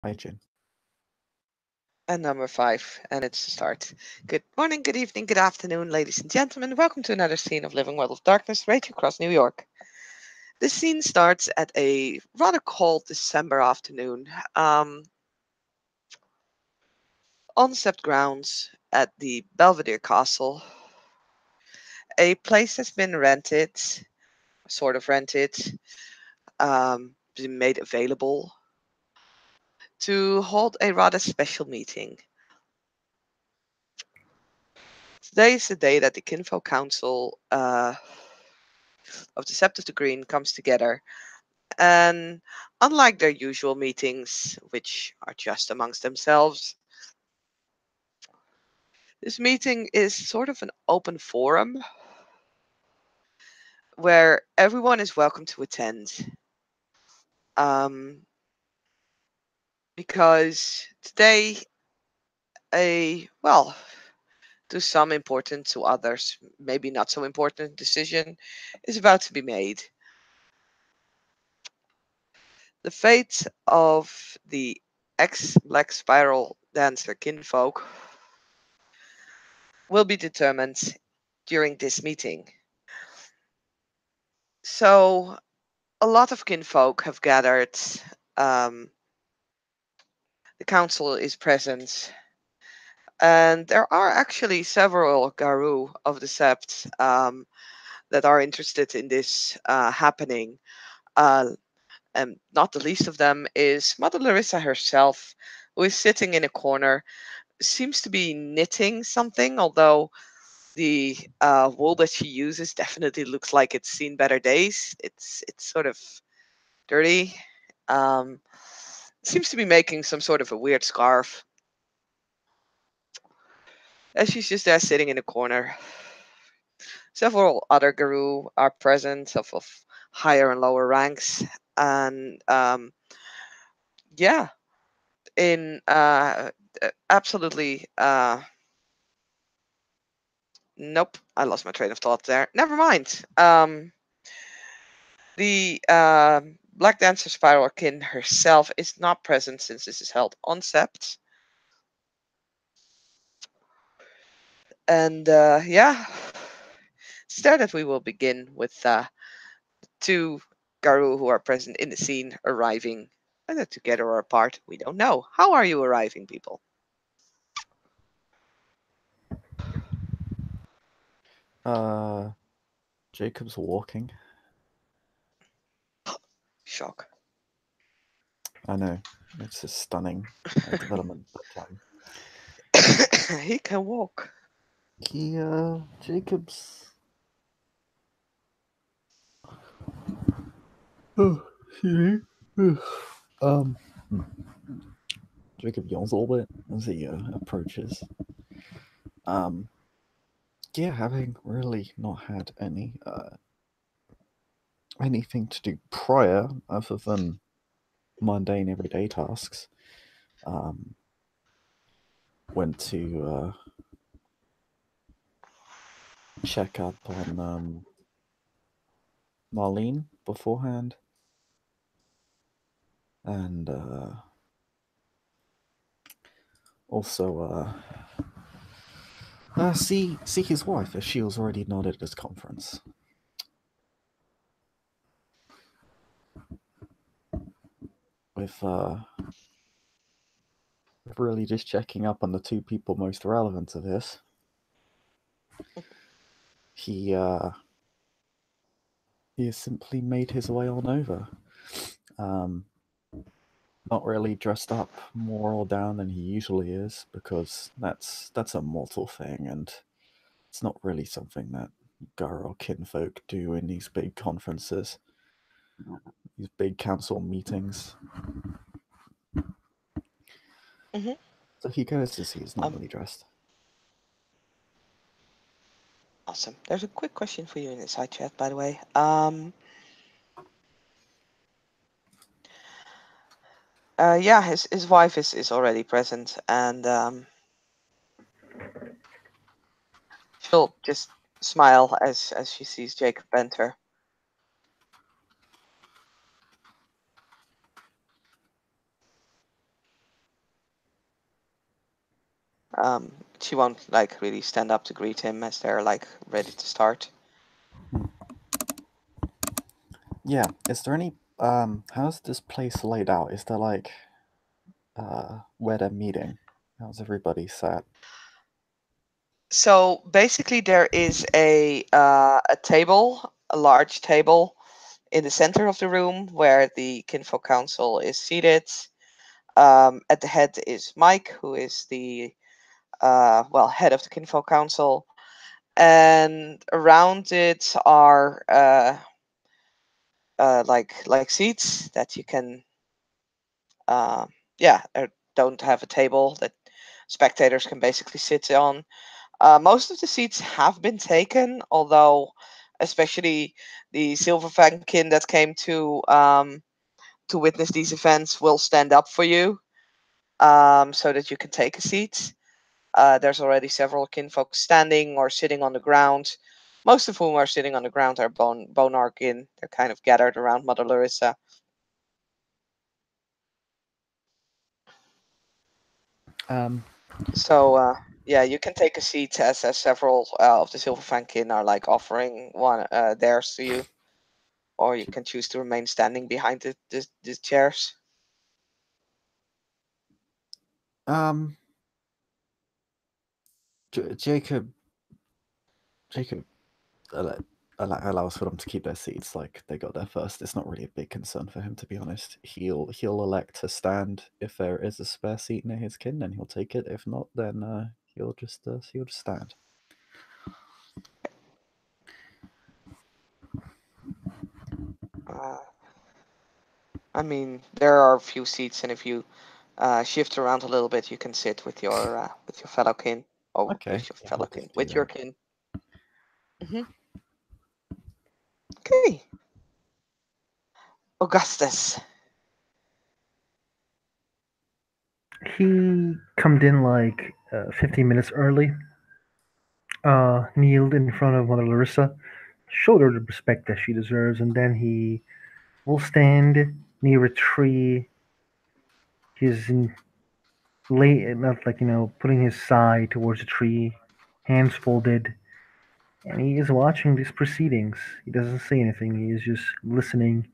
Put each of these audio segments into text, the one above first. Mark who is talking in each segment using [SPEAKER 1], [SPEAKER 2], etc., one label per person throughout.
[SPEAKER 1] Hygiene.
[SPEAKER 2] And number 5, and it's the start. Good morning, good evening, good afternoon, ladies and gentlemen. Welcome to another scene of Living World of Darkness right across New York. This scene starts at a rather cold December afternoon on Sept grounds at the Belvedere Castle, a place that's been rented, sort of rented, been made available to hold a rather special meeting. Today is the day that the Kinfolk Council of the Sept of the Green comes together. And unlike their usual meetings, which are just amongst themselves, this meeting is sort of an open forum where everyone is welcome to attend. Um, because today, well, to some important, to others, maybe not so important decision is about to be made. The fate of the ex Black Spiral dancer Kinfolk will be determined during this meeting. So, a lot of kinfolk have gathered. Um, the council is present, and there are actually several Garu of the Sept that are interested in this happening. Uh, and not the least of them is Mother Larissa herself, who is sitting in a corner, seems to be knitting something, although the wool that she uses definitely looks like it's seen better days. It's sort of dirty. Um, Seems to be making some sort of a weird scarf. And she's just there sitting in a corner. Several other Guru are present of higher and lower ranks. And yeah, in absolutely. Nope, I lost my train of thought there. Never mind. The Black Dancer Spiralkin herself is not present since this is held on Sept. And yeah, it's there that we will begin with two Garu who are present in the scene arriving, either together or apart. We don't know. How are you arriving, people?
[SPEAKER 1] Uh, Jacob's walking.
[SPEAKER 2] Shock.
[SPEAKER 1] I know. It's a stunning development, but
[SPEAKER 2] He can walk.
[SPEAKER 1] Jacob's. Oh, excuse me. um, Jacob yawns a little bit as he approaches. Um, yeah, having really not had anything to do prior other than mundane everyday tasks. Um, went to check up on Marlene beforehand, and also see his wife as she was already not at this conference. With really just checking up on the two people most relevant to this. He he has simply made his way on over. Um, Not really dressed up more or down than he usually is, because that's a mortal thing, and it's not really something that Gar or kinfolk do in these big conferences, these big council meetings.
[SPEAKER 2] Hmm.
[SPEAKER 1] So he goes as he is
[SPEAKER 2] Um,
[SPEAKER 1] normally dressed.
[SPEAKER 2] awesome. There's a quick question for you in the side chat, by the way. Yeah, his wife is already present, and she'll just smile as she sees Jacob enter. She won't like really stand up to greet him as they're like ready to start.
[SPEAKER 1] Yeah. Is there any how's this place laid out? Is there like where they're meeting? How's everybody sat?
[SPEAKER 2] So basically, there is a table, a large table, in the center of the room where the Kinfolk Council is seated. At the head is Mike, who is the head of the Kinfolk Council, and around it are like seats that you can don't have a table that spectators can basically sit on. Most of the seats have been taken, although especially the Silver Fankin that came to witness these events will stand up for you, so that you can take a seat. There's already several kinfolk standing or sitting on the ground. Most of whom are sitting on the ground are Bonar kin. They're kind of gathered around Mother Larissa.
[SPEAKER 1] Um,
[SPEAKER 2] So yeah, you can take a seat as several of the Silver Fankin are like offering one theirs to you, or you can choose to remain standing behind the chairs.
[SPEAKER 1] um, Jacob, Jacob allows for them to keep their seats like they got there first. It's not really a big concern for him, to be honest. He'll elect to stand if there is a spare seat near his kin, and he'll take it. If not, then he'll just stand.
[SPEAKER 2] Uh, I mean, there are a few seats, and if you shift around a little bit, you can sit with your fellow kin, or
[SPEAKER 1] Okay,
[SPEAKER 2] with your
[SPEAKER 1] yeah,
[SPEAKER 2] fellow
[SPEAKER 1] we'll
[SPEAKER 2] kin,
[SPEAKER 1] just do
[SPEAKER 2] with your
[SPEAKER 1] that.
[SPEAKER 2] kin. Hmm. Okay, Augustus.
[SPEAKER 3] He come in like 15 minutes early, kneeled in front of Mother Larissa, showed her the respect that she deserves, and then he will stand near a tree. He's not like, putting his side towards a tree, hands folded, and he is watching these proceedings. He doesn't say anything, he is just listening.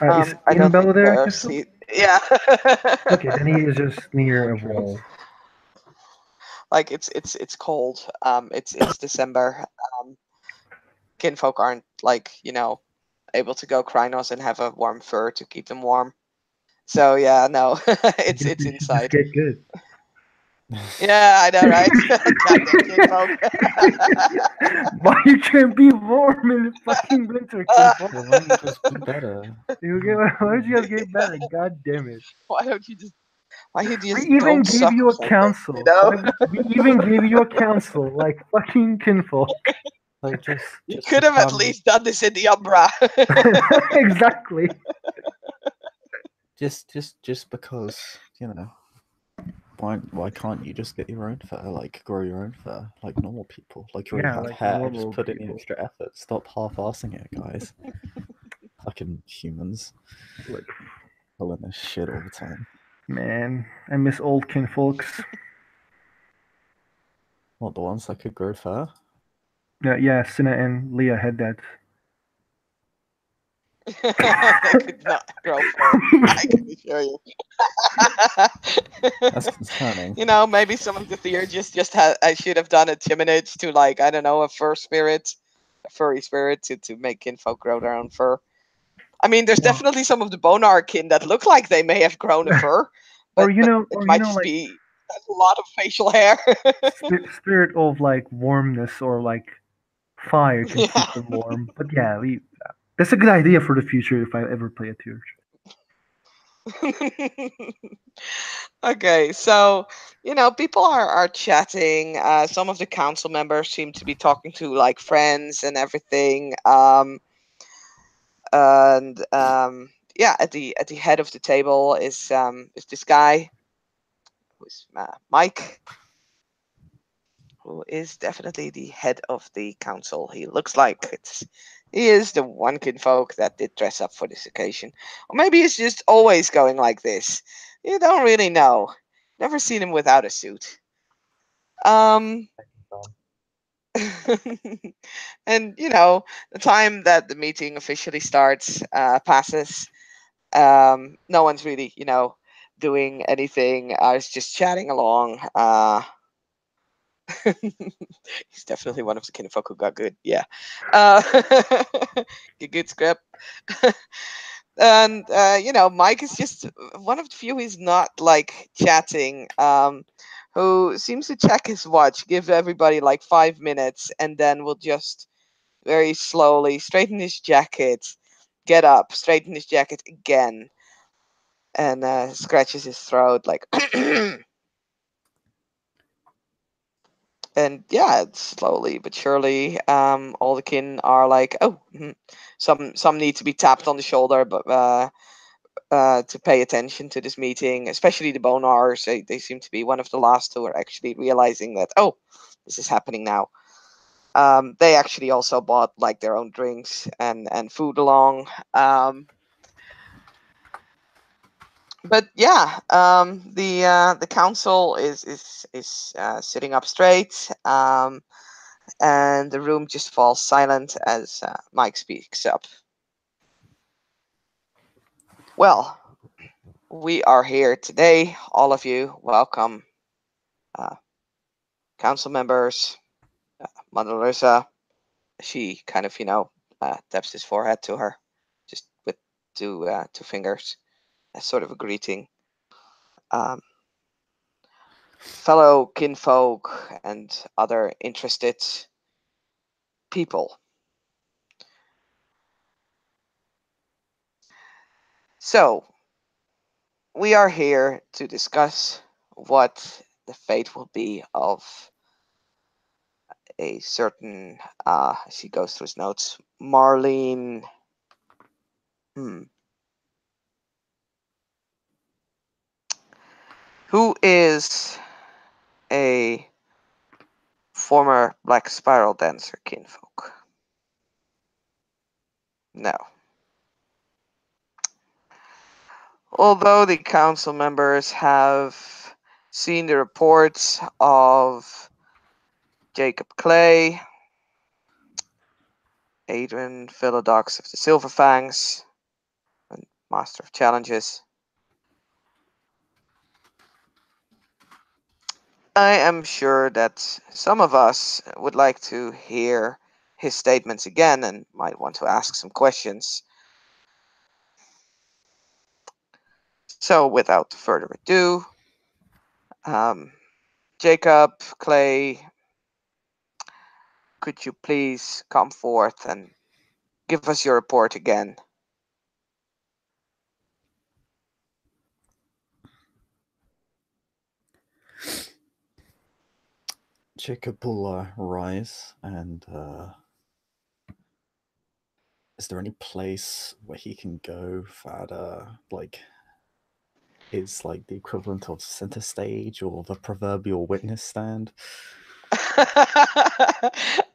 [SPEAKER 3] Is
[SPEAKER 2] I don't think
[SPEAKER 3] Inbel there,
[SPEAKER 2] there are
[SPEAKER 3] Kinfo?
[SPEAKER 2] seats. Yeah.
[SPEAKER 3] Okay, then he is just near a
[SPEAKER 1] Wardrobe.
[SPEAKER 3] wall.
[SPEAKER 2] Like it's cold. It's December. Um, Kinfolk aren't like able to go Krynos and have a warm fur to keep them warm. So yeah, no,
[SPEAKER 3] I
[SPEAKER 2] it's
[SPEAKER 3] guess
[SPEAKER 2] it's
[SPEAKER 3] they should just
[SPEAKER 2] inside.
[SPEAKER 3] get good.
[SPEAKER 2] Yeah, I know, right? Goddamn Kinfolk.
[SPEAKER 3] Why you can't be warm in the fucking winter, Kinfolk?
[SPEAKER 1] Yeah, why don't you just be better?
[SPEAKER 3] Why did you guys get better? God damn it.
[SPEAKER 2] Why don't you just? Why you
[SPEAKER 3] We
[SPEAKER 2] just
[SPEAKER 3] even
[SPEAKER 2] don't
[SPEAKER 3] gave you
[SPEAKER 2] suffer
[SPEAKER 3] a
[SPEAKER 2] something?
[SPEAKER 3] council. We even gave you a council, like fucking Kinfolk.
[SPEAKER 1] Like
[SPEAKER 2] You
[SPEAKER 1] just
[SPEAKER 2] could have at
[SPEAKER 1] become
[SPEAKER 2] least done this in the Umbra.
[SPEAKER 3] Exactly.
[SPEAKER 1] just because why can't you just get your own fur, like grow your own fur like normal people? Like you already
[SPEAKER 3] Yeah,
[SPEAKER 1] have
[SPEAKER 3] like
[SPEAKER 1] hair, just
[SPEAKER 3] normal
[SPEAKER 1] put in the
[SPEAKER 3] people.
[SPEAKER 1] extra effort. Stop half-assing it, guys. Fucking humans
[SPEAKER 3] Like,
[SPEAKER 1] pulling this shit all the time.
[SPEAKER 3] man, I miss old Kinfolks.
[SPEAKER 1] What, the ones that could grow fur?
[SPEAKER 3] Yeah, Cinna and Leah had that.
[SPEAKER 2] They could not grow fur. I can assure you.
[SPEAKER 1] That's concerning.
[SPEAKER 2] Maybe some of the theurgists just had. I should have done a timonage to like I don't know a fur spirit, a furry spirit to make kinfolk grow their own fur. I mean, there's
[SPEAKER 3] Well,
[SPEAKER 2] definitely some of the bonar kin that look like they may have grown a fur, but it might just
[SPEAKER 3] like
[SPEAKER 2] be a lot of facial hair.
[SPEAKER 3] spirit of like warmness or like fire can keep
[SPEAKER 2] Yeah.
[SPEAKER 3] them warm. But yeah, that's a good idea for the future if I ever play a Turge.
[SPEAKER 2] Okay, so people are chatting. Some of the council members seem to be talking to like friends and everything. And yeah, at the head of the table is this guy who's Mike, who is definitely the head of the council. He looks like He is the one kinfolk that did dress up for this occasion. Or maybe he's just always going like this. You don't really know. Never seen him without a suit. Um, and the time that the meeting officially starts passes. No one's really, doing anything. It's just chatting along. He's definitely one of the kinfolk who got good. Yeah. Uh, good script. And Mike is just one of the few who's not like chatting. Who seems to check his watch, give everybody like 5 minutes, and then will just very slowly straighten his jacket, get up, straighten his jacket again, and scratches his throat like. And yeah, it's slowly but surely, all the kin are like, oh, some need to be tapped on the shoulder, but to pay attention to this meeting, especially the Bonars. They seem to be one of the last who are actually realizing that, oh, this is happening now. They actually also bought like their own drinks and food along. But yeah, the council is sitting up straight, and the room just falls silent as Mike speaks up. Well, we are here today, all of you. Welcome, uh, council members, Mother Larissa. She kind of, taps his forehead to her, just with two fingers, as sort of a greeting. Um, Fellow kinfolk and other interested people. So, we are here to discuss what the fate will be of a certain, as he goes through his notes, Marlene. Who is a former Black Spiral dancer kinfolk. No. Although the council members have seen the reports of Jacob Clay, Adrian Philodox of the Silver Fangs, and Master of Challenges, I am sure that some of us would like to hear his statements again and might want to ask some questions. So, without further ado, Jacob, Clay, could you please come forth and give us your report again?
[SPEAKER 1] Jacob will rise and is there any place where he can go that like is like the equivalent of center stage or the proverbial witness stand?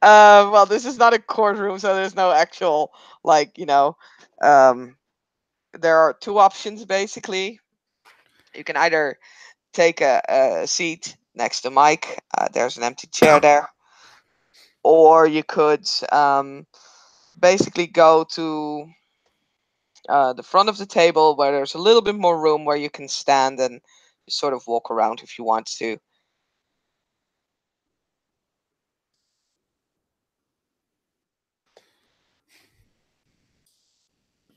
[SPEAKER 2] Well, this is not a courtroom, so there's no actual, like, there are two options basically. You can either take a seat next to Mike, there's an empty chair there, or you could basically go to the front of the table where there's a little bit more room where you can stand and just sort of walk around if you want to.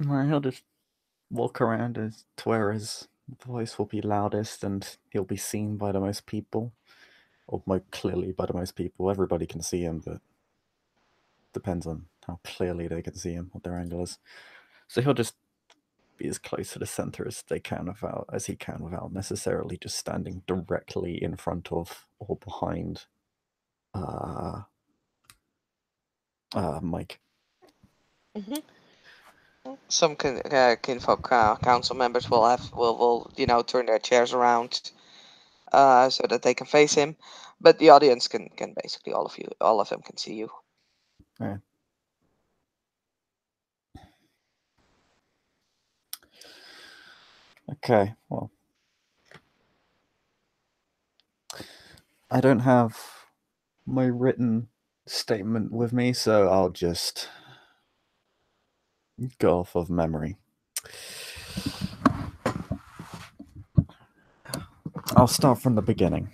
[SPEAKER 1] He'll just walk around to where his voice will be loudest and he'll be seen by the most people. Or more clearly by the most people. Everybody can see him, but depends on how clearly they can see him, what their angle is. So he'll just be as close to the center as he can without necessarily just standing directly in front of or behind Mike.
[SPEAKER 2] Mm-hmm. Some kinfolk council members will turn their chairs around so that they can face him, but the audience can basically all of them can see you.
[SPEAKER 1] Yeah. Okay, well, I don't have my written statement with me, so I'll just go off of memory. I'll start from the beginning,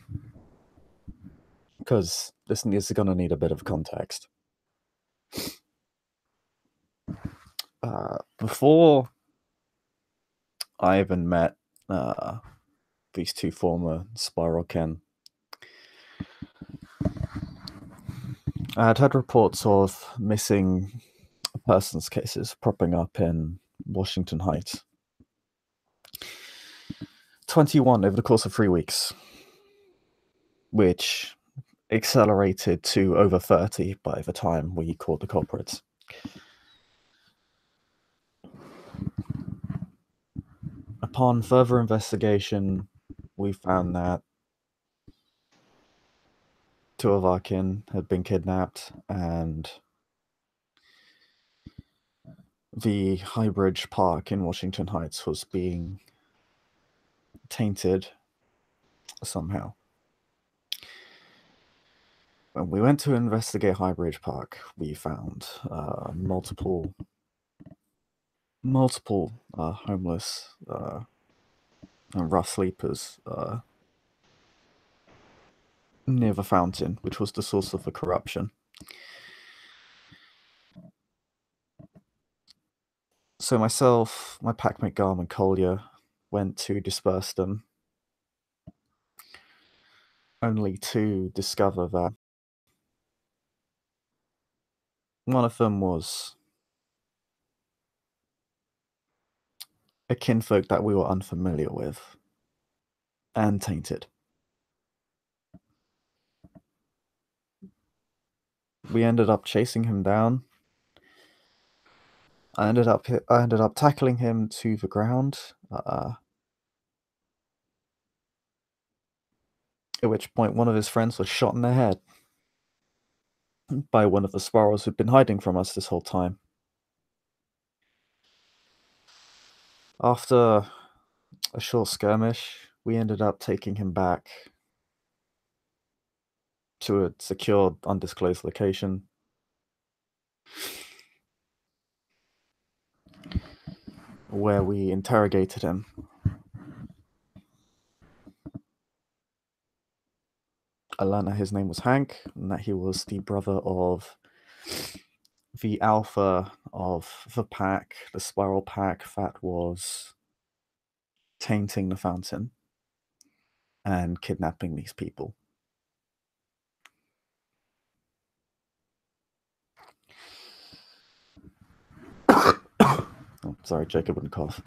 [SPEAKER 1] because this is going to need a bit of context. Before I even met these two former Spiral Ken, I had heard reports of missing persons cases propping up in Washington Heights. 21 over the course of 3 weeks, which accelerated to over 30 by the time we caught the culprits. Upon further investigation, we found that 2 of our kin had been kidnapped, and the Highbridge Park in Washington Heights was being tainted somehow. When we went to investigate Highbridge Park, we found multiple homeless and rough sleepers near the fountain, which was the source of the corruption. So myself, my packmate Garm, and Collier went to disperse them, only to discover that one of them was a kinfolk that we were unfamiliar with and tainted. We ended up chasing him down. I ended up tackling him to the ground, at which point one of his friends was shot in the head by one of the spirals who'd been hiding from us this whole time. After a short skirmish, we ended up taking him back to a secured, undisclosed location. Where we interrogated him. I learned that his name was Hank, and that he was the brother of the alpha of the pack, the Spiral Pack, that was tainting the fountain and kidnapping these people. Oh, sorry, Jacob wouldn't cough.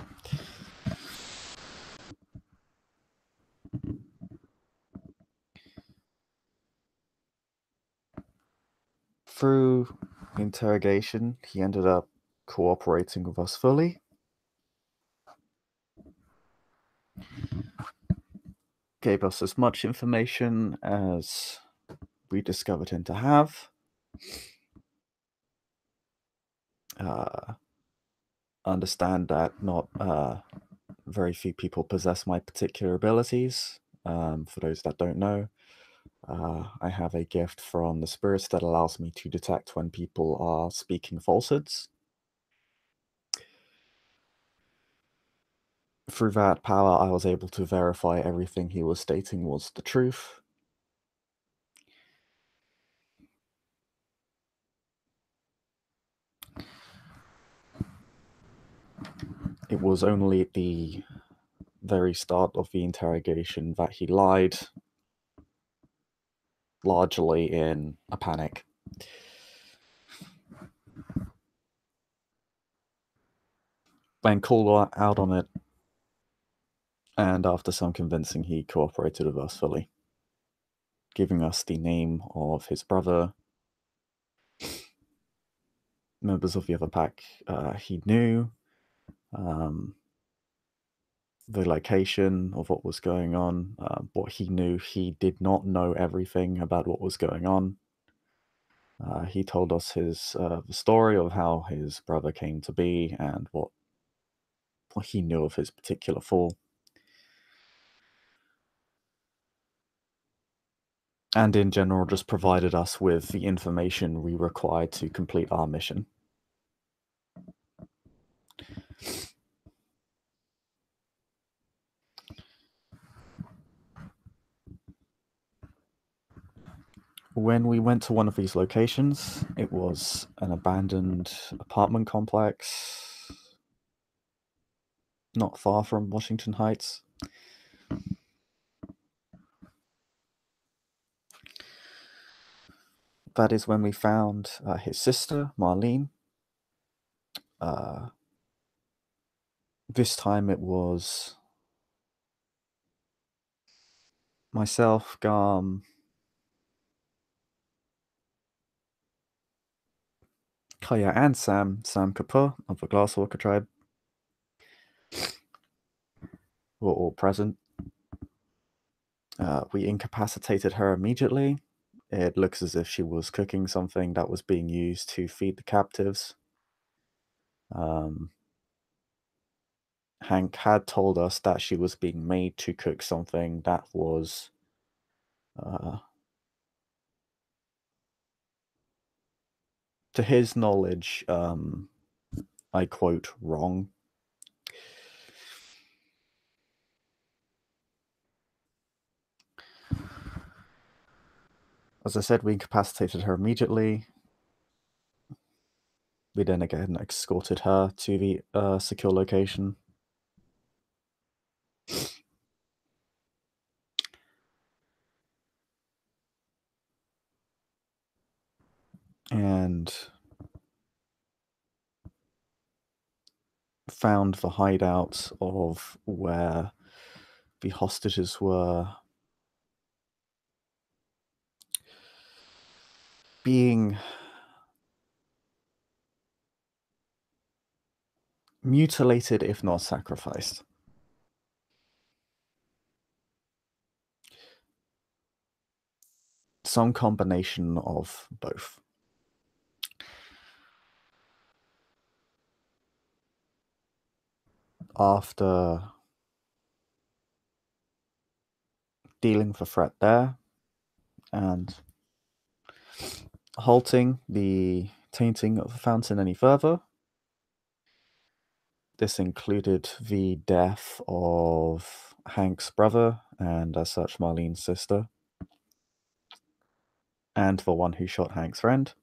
[SPEAKER 1] Through interrogation, he ended up cooperating with us fully. Gave us as much information as we discovered him to have. Understand that not very few people possess my particular abilities. For those that don't know, I have a gift from the spirits that allows me to detect when people are speaking falsehoods. Through that power, I was able to verify everything he was stating was the truth. It was only at the very start of the interrogation that he lied, largely in a panic. When called out on it, and after some convincing, he cooperated with us fully, giving us the name of his brother, members of the other pack he knew, the location of what was going on, what he knew. He did not know everything about what was going on. He told us the story of how his brother came to be and what he knew of his particular fall. And in general, just provided us with the information we required to complete our mission. When we went to one of these locations, it was an abandoned apartment complex not far from Washington Heights. That is when we found his sister, Marlene. This time it was myself, Garm, Kaya, and Sam Kapoor of the Glasswalker tribe were all present. We incapacitated her immediately. It looks as if she was cooking something that was being used to feed the captives. Hank had told us that she was being made to cook something that was to his knowledge, I quote, wrong. As I said, we incapacitated her immediately. We then again escorted her to the secure location. And found the hideout of where the hostages were being mutilated, if not sacrificed. Some combination of both. After dealing with the threat there and halting the tainting of the fountain any further, this included the death of Hank's brother and, as such, Marlene's sister, and the one who shot Hank's friend.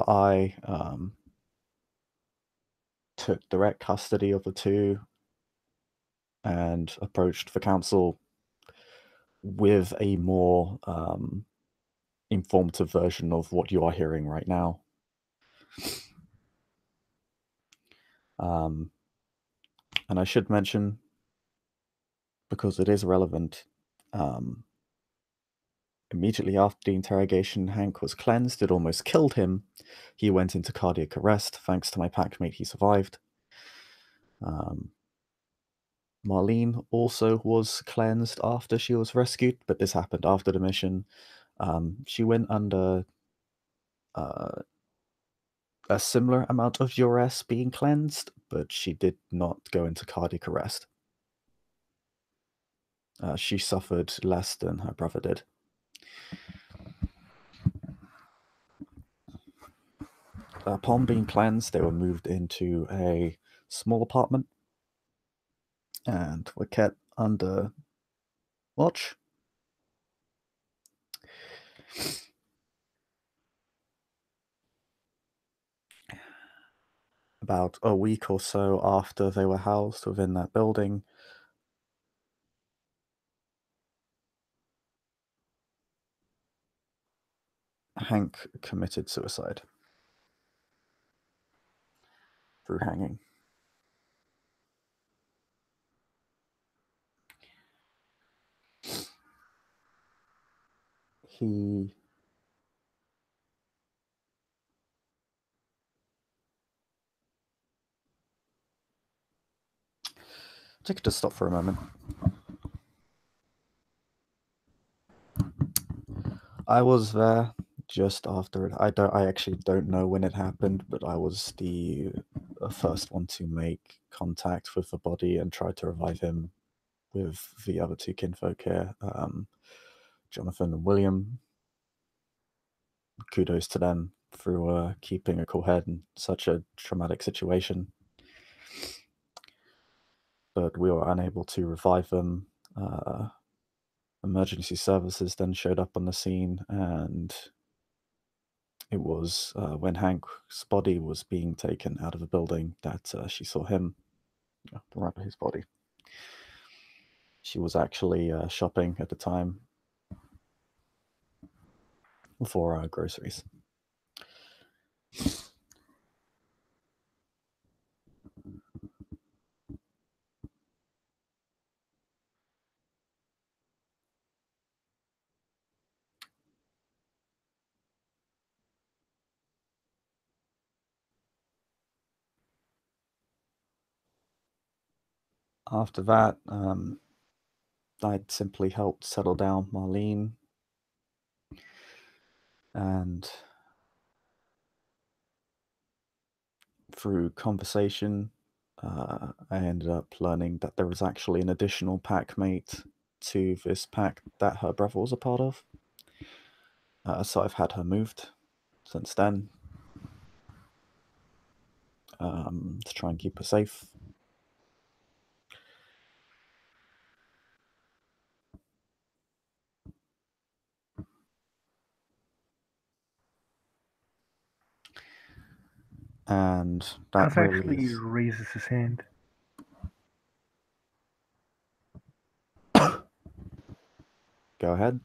[SPEAKER 1] I took direct custody of the two and approached the council with a more informative version of what you are hearing right now. And I should mention, because it is relevant, immediately after the interrogation, Hank was cleansed. It almost killed him. He went into cardiac arrest. Thanks to my packmate, he survived. Marlene also was cleansed after she was rescued, but this happened after the mission. She went under a similar amount of duress being cleansed, but she did not go into cardiac arrest. She suffered less than her brother did. Upon being cleansed, they were moved into a small apartment and were kept under watch. About a week or so after they were housed within that building, Hank committed suicide through hanging. He I could just stop for a moment. I was there just after it. I actually don't know when it happened, but I was the first one to make contact with the body and try to revive him with the other two kinfolk here, Jonathan and William. Kudos to them for keeping a cool head in such a traumatic situation. But we were unable to revive them. Emergency services then showed up on the scene, and it was when Hank's body was being taken out of the building that she saw him, rather his body. She was actually shopping at the time for groceries. After that, I'd simply helped settle down Marlene, and through conversation, I ended up learning that there was actually an additional pack mate to this pack that her brother was a part of. So I've had her moved since then to try and keep her safe. And that
[SPEAKER 3] Gus
[SPEAKER 1] really
[SPEAKER 3] actually
[SPEAKER 1] is...
[SPEAKER 3] raises his hand.
[SPEAKER 1] Go ahead.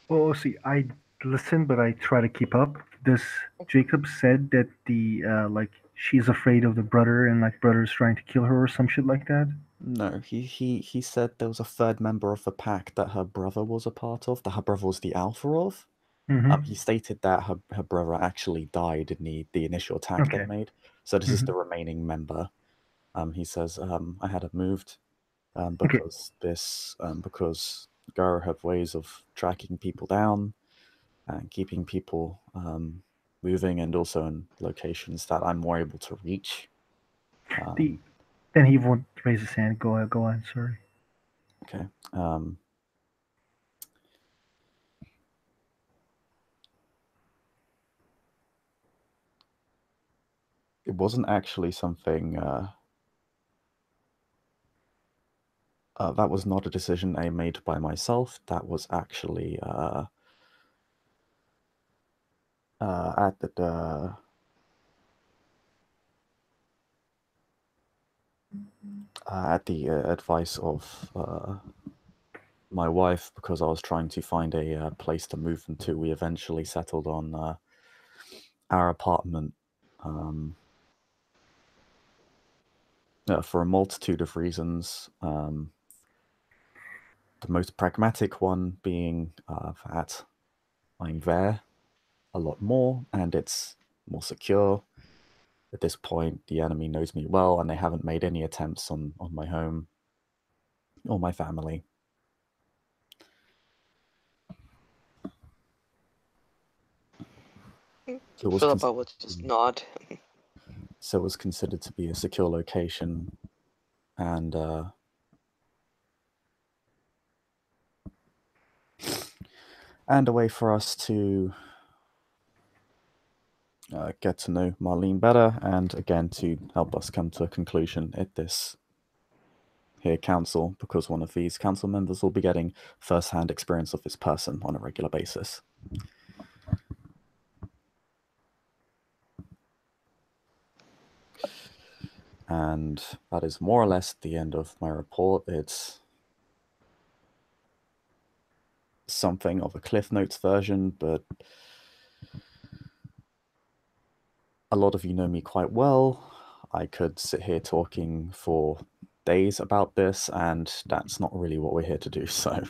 [SPEAKER 3] Oh, see, I listen, but I try to keep up. This Jacob said that the like she's afraid of the brother and like brother's trying to kill her or some shit like that.
[SPEAKER 1] No, he said there was a third member of the pack that her brother was a part of, that her brother was the alpha of.
[SPEAKER 3] Mm-hmm.
[SPEAKER 1] He stated that her brother actually died in the initial attack they
[SPEAKER 3] Okay.
[SPEAKER 1] made. So this is
[SPEAKER 3] Mm-hmm.
[SPEAKER 1] the remaining member. He says, I had it moved
[SPEAKER 3] Okay.
[SPEAKER 1] because Garo have ways of tracking people down and keeping people moving, and also in locations that I'm more able to reach.
[SPEAKER 3] Then he won't raise his hand. Go ahead. Go on. Sorry.
[SPEAKER 1] Okay. It wasn't actually something that was not a decision I made by myself. That was actually at the advice of my wife, because I was trying to find a place to move them to. We eventually settled on our apartment for a multitude of reasons. The most pragmatic one being that I'm there a lot more and it's more secure. At this point, the enemy knows me well, and they haven't made any attempts on my home or my family.
[SPEAKER 2] Philippa would just nod.
[SPEAKER 1] So it was considered to be a secure location, and a way for us to get to know Marlene better, and again to help us come to a conclusion at this here council, because one of these council members will be getting first-hand experience of this person on a regular basis. And that is more or less the end of my report. It's something of a Cliff Notes version, but a lot of you know me quite well. I could sit here talking for days about this, and that's not really what we're here to do, so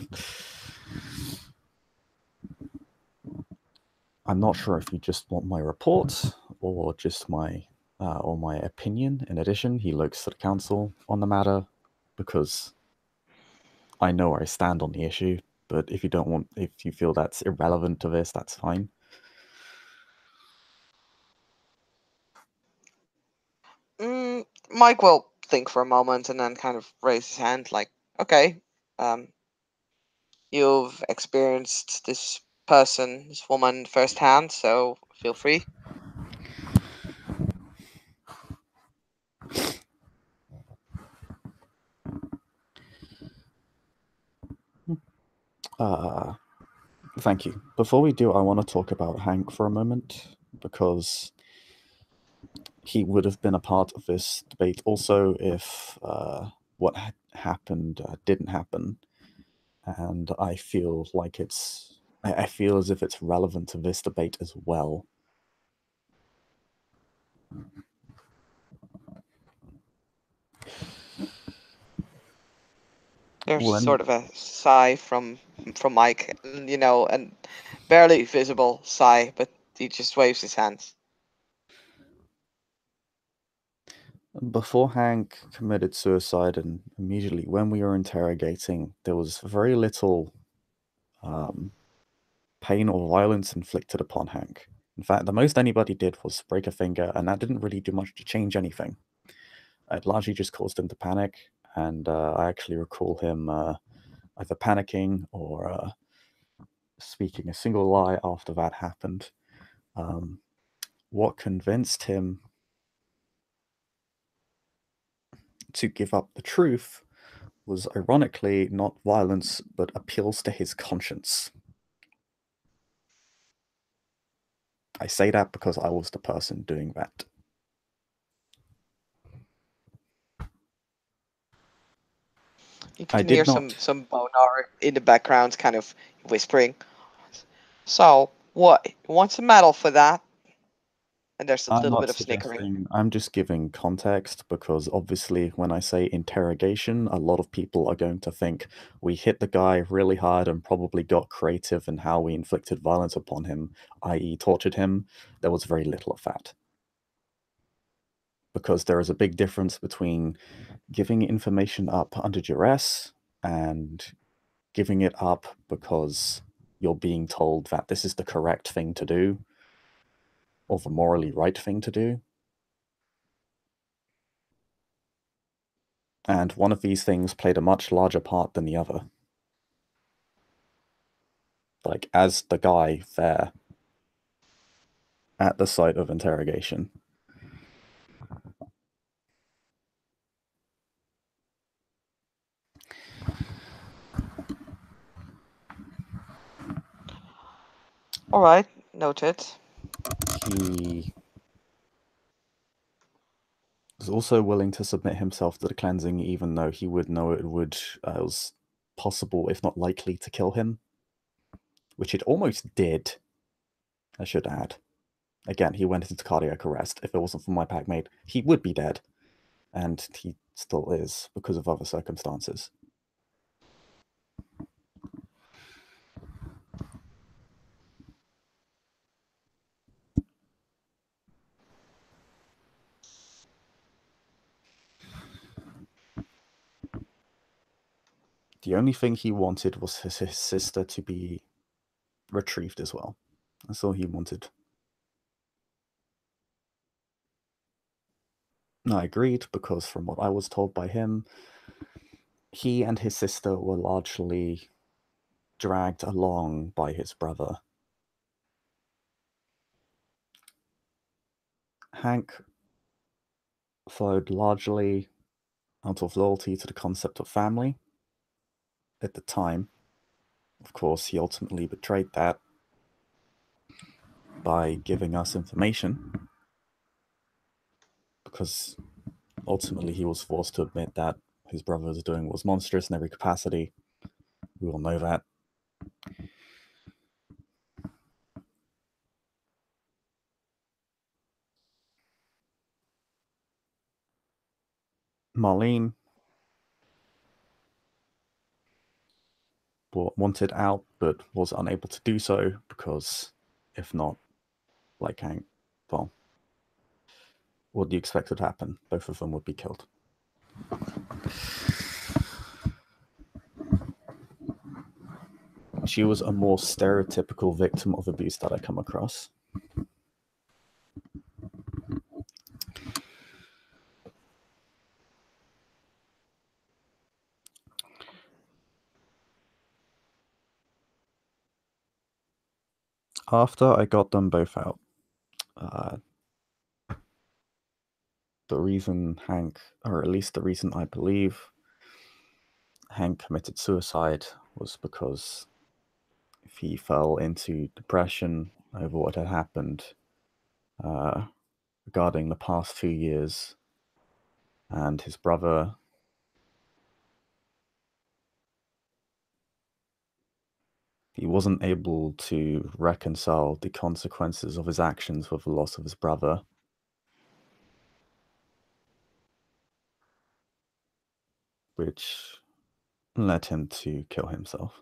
[SPEAKER 1] I'm not sure if you just want my report or just my or my opinion. In addition, he looks to the council on the matter because I know where I stand on the issue. But if you feel that's irrelevant to this, that's fine.
[SPEAKER 2] Mike will think for a moment and then kind of raise his hand, like, okay, you've experienced this person, this woman firsthand, so feel free.
[SPEAKER 1] Thank you. Before we do, I want to talk about Hank for a moment, because he would have been a part of this debate also if what happened didn't happen. And I feel like I feel as if it's relevant to this debate as well.
[SPEAKER 2] There's sort of a sigh from Mike, and barely visible sigh, but he just waves his hands.
[SPEAKER 1] Before Hank committed suicide, and immediately when we were interrogating, there was very little pain or violence inflicted upon Hank. In fact, the most anybody did was break a finger, and that didn't really do much to change anything. It largely just caused him to panic, and I actually recall him either panicking or speaking a single lie after that happened. What convinced him to give up the truth was ironically not violence, but appeals to his conscience. I say that because I was the person doing that.
[SPEAKER 2] You
[SPEAKER 1] I
[SPEAKER 2] can hear
[SPEAKER 1] did not.
[SPEAKER 2] some Bonar in the background kind of whispering. So, what? You want some medal for that? And there's a
[SPEAKER 1] I'm
[SPEAKER 2] little
[SPEAKER 1] not
[SPEAKER 2] bit of snickering.
[SPEAKER 1] suggesting, I'm just giving context, because obviously when I say interrogation, a lot of people are going to think we hit the guy really hard and probably got creative in how we inflicted violence upon him, i.e. tortured him. There was very little of that. Because there is a big difference between giving information up under duress and giving it up because you're being told that this is the correct thing to do or the morally right thing to do. And one of these things played a much larger part than the other. Like, as the guy there at the site of interrogation.
[SPEAKER 2] All right, noted.
[SPEAKER 1] He was also willing to submit himself to the cleansing, even though he would know it was possible, if not likely, to kill him. Which it almost did, I should add. Again, he went into cardiac arrest. If it wasn't for my packmate, he would be dead. And he still is, because of other circumstances. The only thing he wanted was his sister to be retrieved as well. That's all he wanted. I agreed, because from what I was told by him, he and his sister were largely dragged along by his brother. Hank followed largely out of loyalty to the concept of family. At the time, of course, he ultimately betrayed that by giving us information, because ultimately he was forced to admit that his brother was doing was monstrous in every capacity. We all know that. Marlene wanted out, but was unable to do so, because if not, like Hank, well, what do you expect would happen? Both of them would be killed. She was a more stereotypical victim of abuse that I come across. After I got them both out, the reason Hank, or at least the reason I believe Hank committed suicide, was because he fell into depression over what had happened regarding the past 2 years, and his brother he wasn't able to reconcile the consequences of his actions with the loss of his brother. Which led him to kill himself.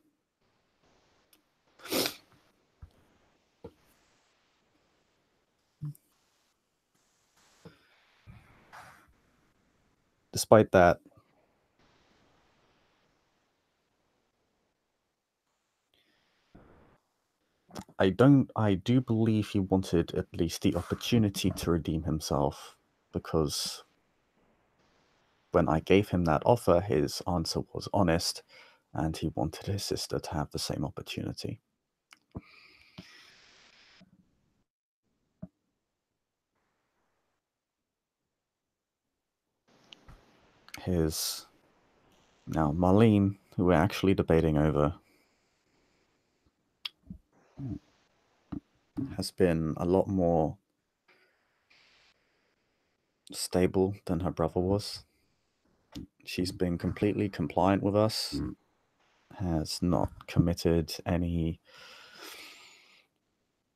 [SPEAKER 1] Despite that, I do believe he wanted at least the opportunity to redeem himself, because when I gave him that offer, his answer was honest, and he wanted his sister to have the same opportunity. Now Marlene, who we're actually debating over, has been a lot more stable than her brother was. She's been completely compliant with us, has not committed any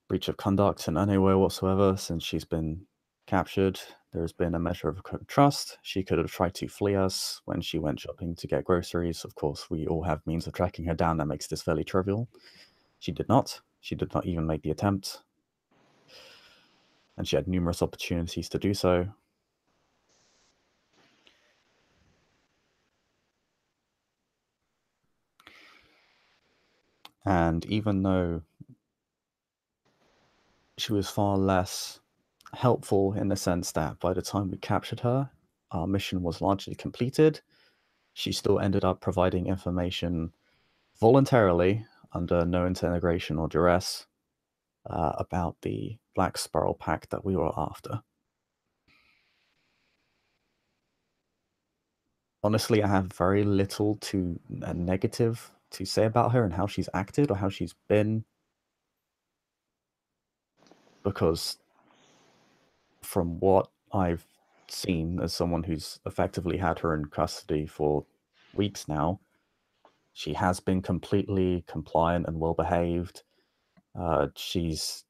[SPEAKER 1] breach of conduct in any way whatsoever since she's been captured. There's been a measure of trust. She could have tried to flee us when she went shopping to get groceries. Of course, we all have means of tracking her down that makes this fairly trivial. She did not. She did not even make the attempt. And she had numerous opportunities to do so. And even though she was far less helpful in the sense that by the time we captured her, our mission was largely completed, she still ended up providing information voluntarily, under no integration or duress, about the Black Spiral Pact that we were after. Honestly, I have very little to negative to say about her and how she's acted or how she's been, because from what I've seen as someone who's effectively had her in custody for weeks now, she has been completely compliant and well behaved. She's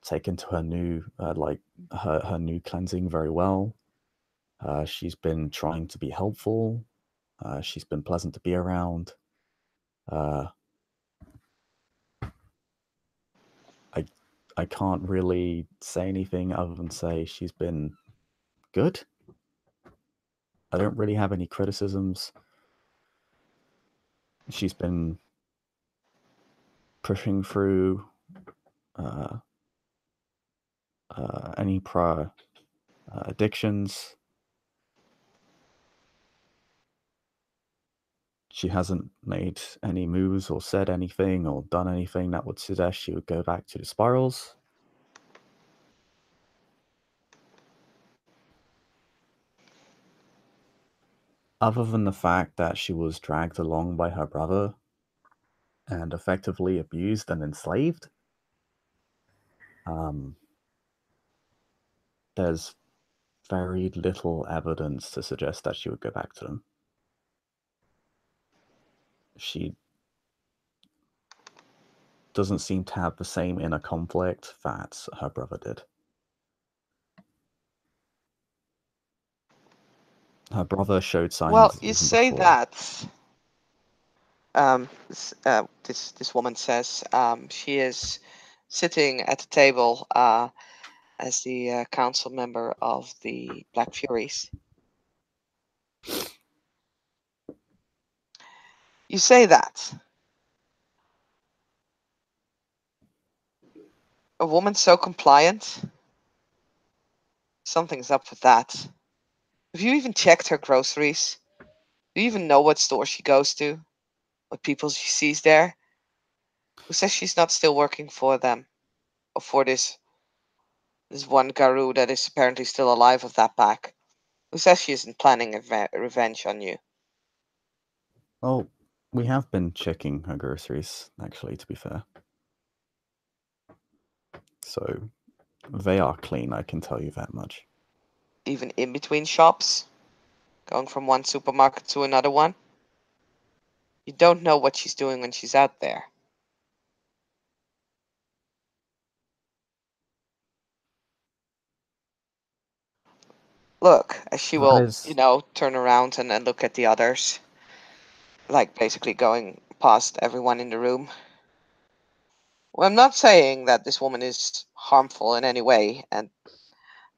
[SPEAKER 1] taken to her new her new cleansing very well. She's been trying to be helpful. She's been pleasant to be around. I can't really say anything other than say she's been good. I don't really have any criticisms. She's been pushing through any prior addictions. She hasn't made any moves or said anything or done anything that would suggest she would go back to the spirals. Other than the fact that she was dragged along by her brother and effectively abused and enslaved, there's very little evidence to suggest that she would go back to them. She doesn't seem to have the same inner conflict that her brother did. Her brother showed signs.
[SPEAKER 2] Well, you
[SPEAKER 1] even
[SPEAKER 2] say
[SPEAKER 1] before.
[SPEAKER 2] that. This woman says she is sitting at the table as the council member of the Black Furies. You say that. A woman so compliant? Something's up with that. Have you even checked her groceries? Do you even know what store she goes to? What people she sees there? Who says she's not still working for them? Or for this one Garou that is apparently still alive of that pack? Who says she isn't planning revenge on you?
[SPEAKER 1] Well, we have been checking her groceries, actually, to be fair. So, they are clean, I can tell you that much.
[SPEAKER 2] Even in between shops? Going from one supermarket to another one? You don't know what she's doing when she's out there. Look, as she will, turn around and then look at the others. Like basically going past everyone in the room. Well, I'm not saying that this woman is harmful in any way, and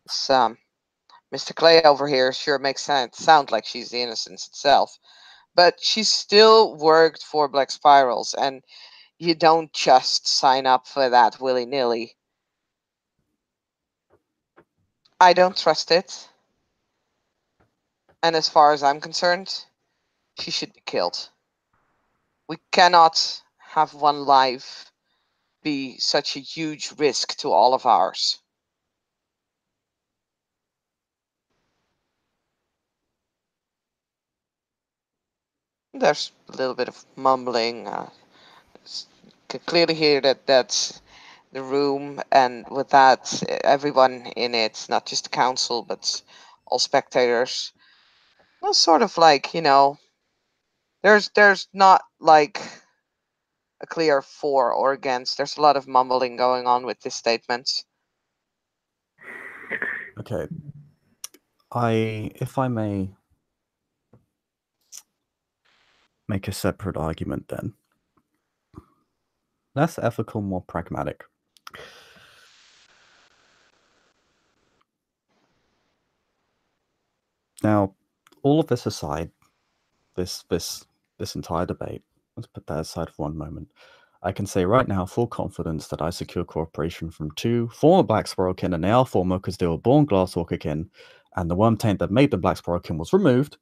[SPEAKER 2] Mr. Clay over here sure makes it sound like she's the innocence itself. But she's still worked for Black Spirals, and you don't just sign up for that willy-nilly. I don't trust it. And as far as I'm concerned, she should be killed. We cannot have one life be such a huge risk to all of ours. There's a little bit of mumbling. Can clearly hear that that's the room, and with that, everyone in it, not just the council, but all spectators. Well, sort of like, there's not like a clear for or against. There's a lot of mumbling going on with this statement.
[SPEAKER 1] Okay. If I may make a separate argument then. Less ethical, more pragmatic. Now, all of this aside, this entire debate, let's put that aside for one moment. I can say right now, full confidence, that I secure cooperation from 2 former Black Sparrowkin, and they are former because they were born Glasswalkerkin, and the worm taint that made them Black Sparrowkin was removed.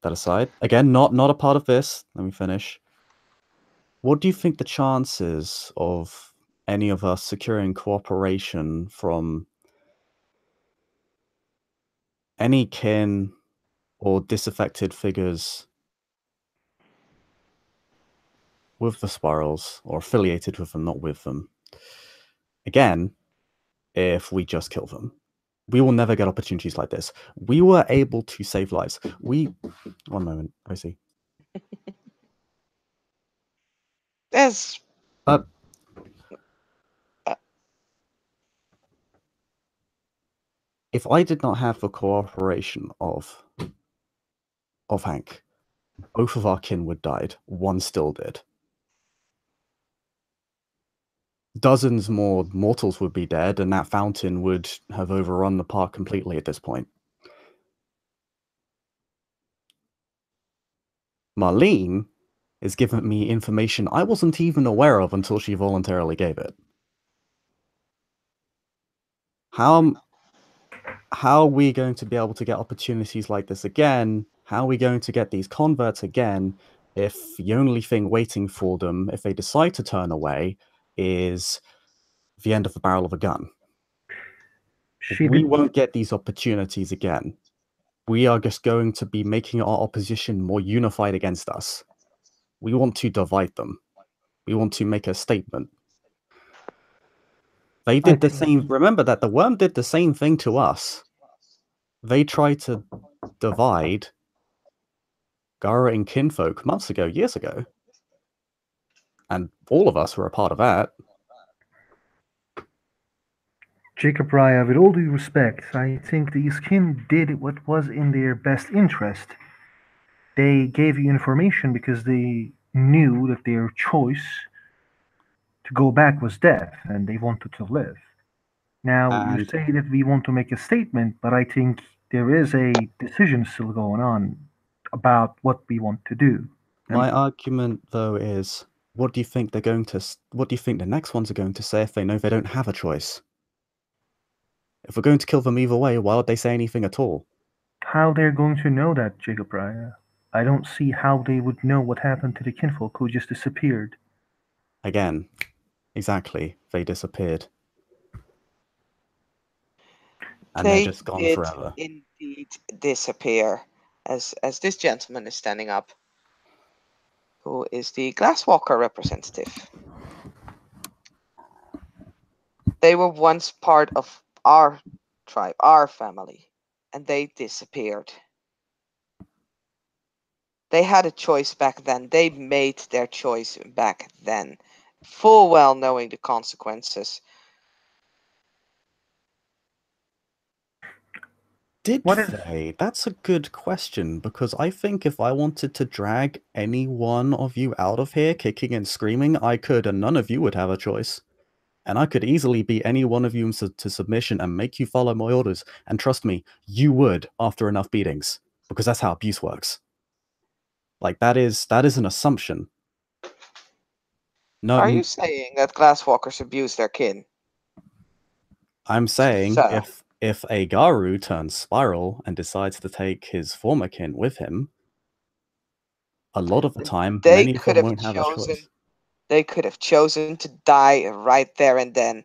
[SPEAKER 1] That aside, again, not a part of this. Let me finish. What do you think the chances of any of us securing cooperation from any kin or disaffected figures with the Spirals, or affiliated with them, not with them? Again, if we just kill them. We will never get opportunities like this. We were able to save lives. One moment, I see.
[SPEAKER 2] Yes.
[SPEAKER 1] If I did not have the cooperation of Hank, both of our kin would died. One still did. Dozens more mortals would be dead, and that fountain would have overrun the park completely at this point. Marlene is giving me information I wasn't even aware of until she voluntarily gave it. How are we going to be able to get opportunities like this again? How are we going to get these converts again if the only thing waiting for them, if they decide to turn away, is the end of the barrel of a gun? We won't get these opportunities again. We are just going to be making our opposition more unified against us. We want to divide them. We want to make a statement. They did the same. Remember that the worm did the same thing to us. They tried to divide Gara and kinfolk months ago, years ago. And all of us were a part of that.
[SPEAKER 3] Jacob Raya, with all due respect, I think these kin did what was in their best interest. They gave you information because they knew that their choice to go back was death, and they wanted to live. Now, you
[SPEAKER 1] And
[SPEAKER 3] say that we want to make a statement, but I think there is a decision still going on about what we want to do.
[SPEAKER 1] my
[SPEAKER 3] And
[SPEAKER 1] argument, though, is what do you think they're going to? What do you think the next ones are going to say if they know they don't have a choice? If we're going to kill them either way, why would they say anything at all?
[SPEAKER 3] how they're going to know that, Jacob Raya? I don't see how they would know what happened to the kinfolk who just disappeared.
[SPEAKER 1] Again, exactly, they disappeared. And they're
[SPEAKER 2] They
[SPEAKER 1] just gone
[SPEAKER 2] did
[SPEAKER 1] forever.
[SPEAKER 2] indeed disappear, as this gentleman is standing up, who is the Glasswalker representative. They were once part of our tribe, our family, and they disappeared. They had a choice back then. They made their choice back then, full well knowing the consequences.
[SPEAKER 1] Did
[SPEAKER 3] What is
[SPEAKER 1] they? That's a good question, because I think if I wanted to drag any one of you out of here kicking and screaming, I could, and none of you would have a choice. And I could easily beat any one of you to submission and make you follow my orders. And trust me, you would after enough beatings, because that's how abuse works. Like that is an assumption. No,
[SPEAKER 2] Are you saying that Glasswalkers abuse their kin?
[SPEAKER 1] I'm saying
[SPEAKER 2] So,
[SPEAKER 1] if a Garu turns spiral and decides to take his former kin with him, a lot of the time,
[SPEAKER 2] they
[SPEAKER 1] many of
[SPEAKER 2] could
[SPEAKER 1] them
[SPEAKER 2] have
[SPEAKER 1] won't have a
[SPEAKER 2] chosen.
[SPEAKER 1] choice.
[SPEAKER 2] They could have chosen to die right there and then,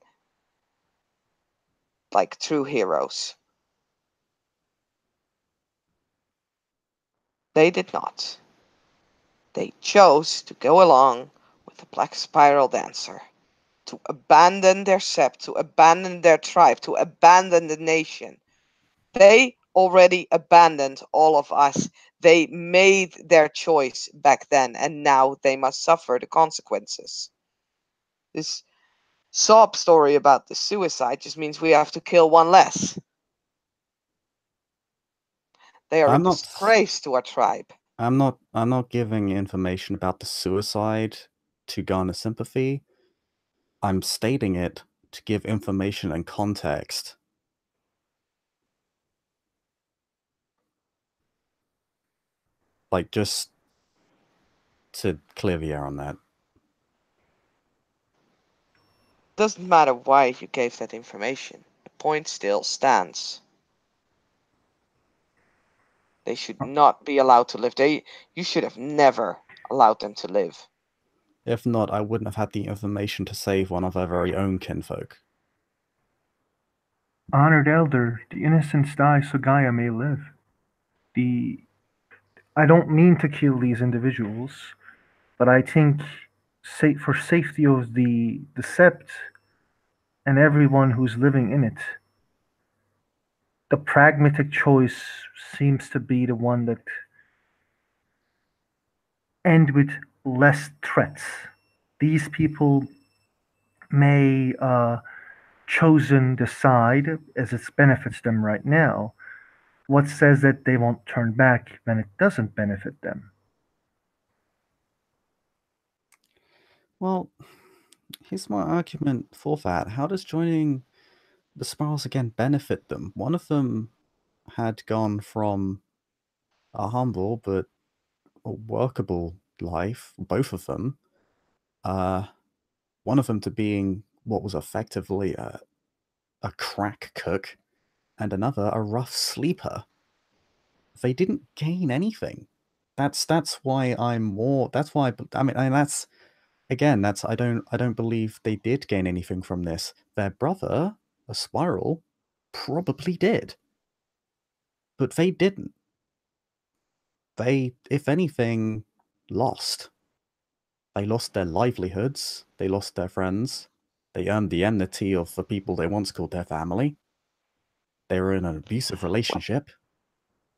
[SPEAKER 2] like true heroes. They did not. They chose to go along with the Black Spiral Dancer, to abandon their sept, to abandon their tribe, to abandon the nation. They already abandoned all of us. They made their choice back then, and now they must suffer the consequences. This sob story about the suicide just means we have to kill one less. They are a
[SPEAKER 1] I'm not
[SPEAKER 2] disgrace to our tribe.
[SPEAKER 1] I'm not giving information about the suicide to garner sympathy. I'm stating it to give information and context. Like just to clear the air on that.
[SPEAKER 2] Doesn't matter why you gave that information. The point still stands. They should not be allowed to live. You should have never allowed them to live.
[SPEAKER 1] If not, I wouldn't have had the information to save one of our very own kinfolk.
[SPEAKER 3] honored elder? The innocents die so Gaia may live. The I don't mean to kill these individuals, but I think for safety of the sept and everyone who's living in it, the pragmatic choice seems to be the one that end with less threats. These people may chosen the side as it benefits them right now. What says that they won't turn back when it doesn't benefit them?
[SPEAKER 1] Well, here's my argument for that. How does joining the Spirals again benefit them? One of them had gone from a humble but a workable life, both of them. One of them to being what was effectively a crack cook, and another a rough sleeper. They didn't gain anything. That's why I'm more. That's why I mean, and that's again. That's I don't believe they did gain anything from this. Their brother, a spiral, probably did, but they didn't. They, if anything, lost. They lost their livelihoods. They lost their friends. They earned the enmity of the people they once called their family. They were in an abusive relationship.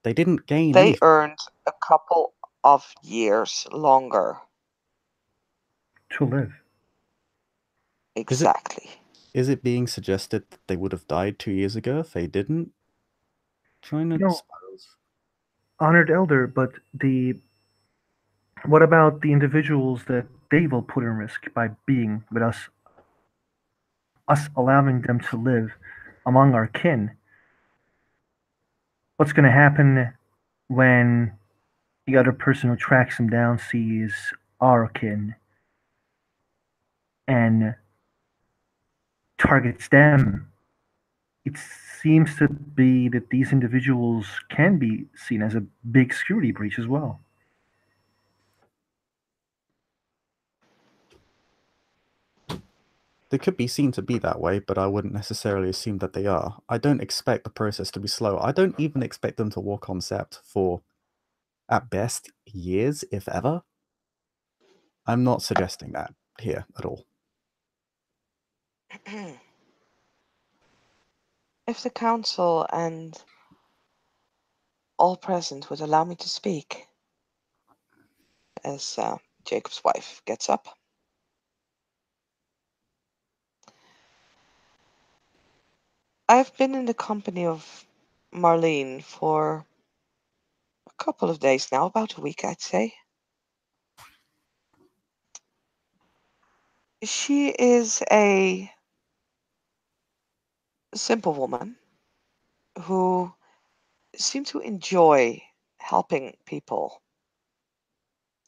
[SPEAKER 1] They didn't gain
[SPEAKER 2] They
[SPEAKER 1] anything.
[SPEAKER 2] earned a couple of years longer.
[SPEAKER 3] To live.
[SPEAKER 1] Is it
[SPEAKER 2] Exactly.
[SPEAKER 1] is it being suggested that they would have died 2 years ago if they didn't join the
[SPEAKER 3] No,
[SPEAKER 1] spirals?
[SPEAKER 3] honored elder, but What about the individuals that they will put in risk by being with us allowing them to live among our kin? What's going to happen when the other person who tracks them down sees our kin and targets them? It seems to be that these individuals can be seen as a big security breach as well.
[SPEAKER 1] They could be seen to be that way, but I wouldn't necessarily assume that they are. I don't expect the process to be slow. I don't even expect them to walk on Sept for, at best, years, if ever. I'm not suggesting that here at all.
[SPEAKER 2] If the council and all present would allow me to speak, as Jacob's wife gets up. I've been in the company of Marlene for a couple of days now, about a week, I'd say. She is a simple woman who seemed to enjoy helping people.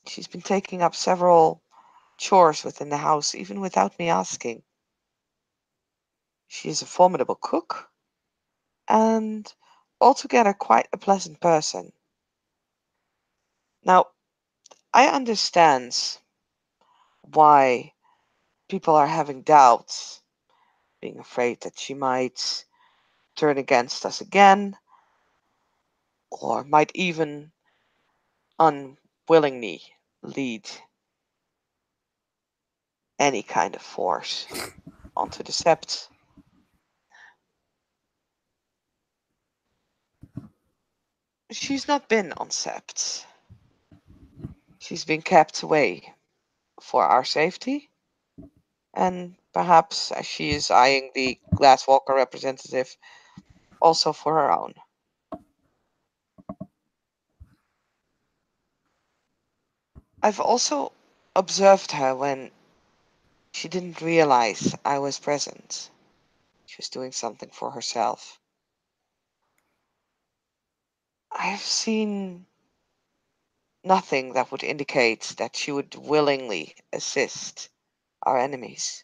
[SPEAKER 2] She's been taking up several chores within the house, even without me asking. She is a formidable cook and altogether quite a pleasant person. Now, I understand why people are having doubts, being afraid that she might turn against us again, or might even unwillingly lead any kind of force onto the sept. She's not been on sept. She's been kept away for our safety, and perhaps as she is eyeing the Glasswalker representative, also for her own. I've also observed her when she didn't realize I was present. She was doing something for herself. I've seen nothing that would indicate that she would willingly assist our enemies.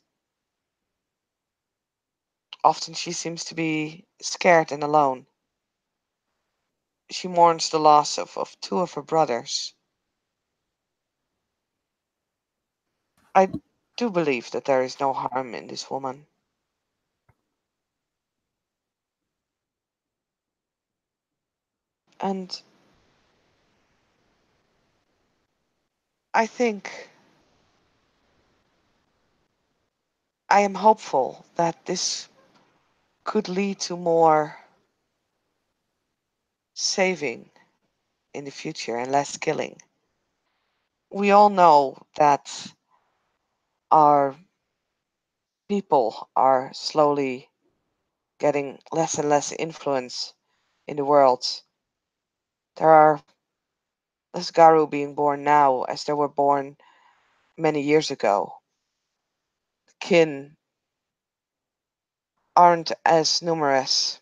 [SPEAKER 2] Often she seems to be scared and alone. She mourns the loss of two of her brothers. I do believe that there is no harm in this woman. And I think I am hopeful that this could lead to more saving in the future and less killing. We all know that our people are slowly getting less and less influence in the world. There are less Garu being born now as there were born many years ago. Kin aren't as numerous.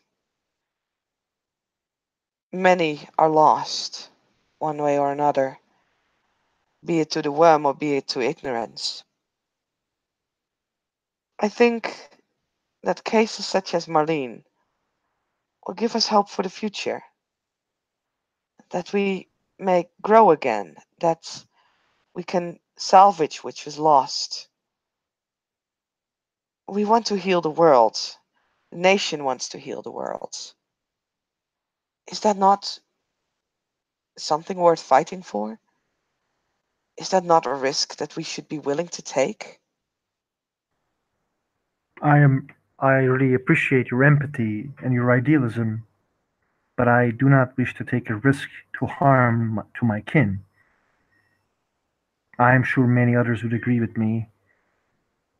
[SPEAKER 2] Many are lost, one way or another, be it to the worm or be it to ignorance. I think that cases such as Marlene will give us hope for the future, that we may grow again, that we can salvage which was lost. We want to heal the world. The nation wants to heal the world. Is that not something worth fighting for? Is that not a risk that we should be willing to take?
[SPEAKER 3] I am I really appreciate your empathy and your idealism, but I do not wish to take a risk to harm to my kin. I am sure many others would agree with me,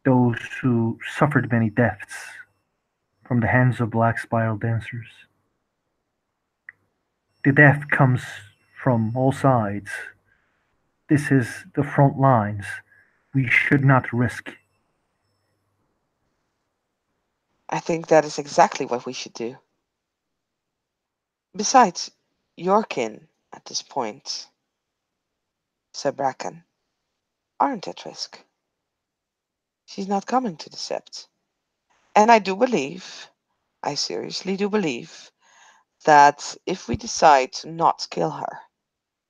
[SPEAKER 3] those who suffered many deaths from the hands of black spiral dancers. The death comes from all sides, This is the front lines. We should not risk.
[SPEAKER 2] I think that is exactly what we should do. Besides, your kin, at this point, Sir Bracken, aren't at risk. She's not coming to the Sept. And I seriously do believe, that if we decide to not kill her,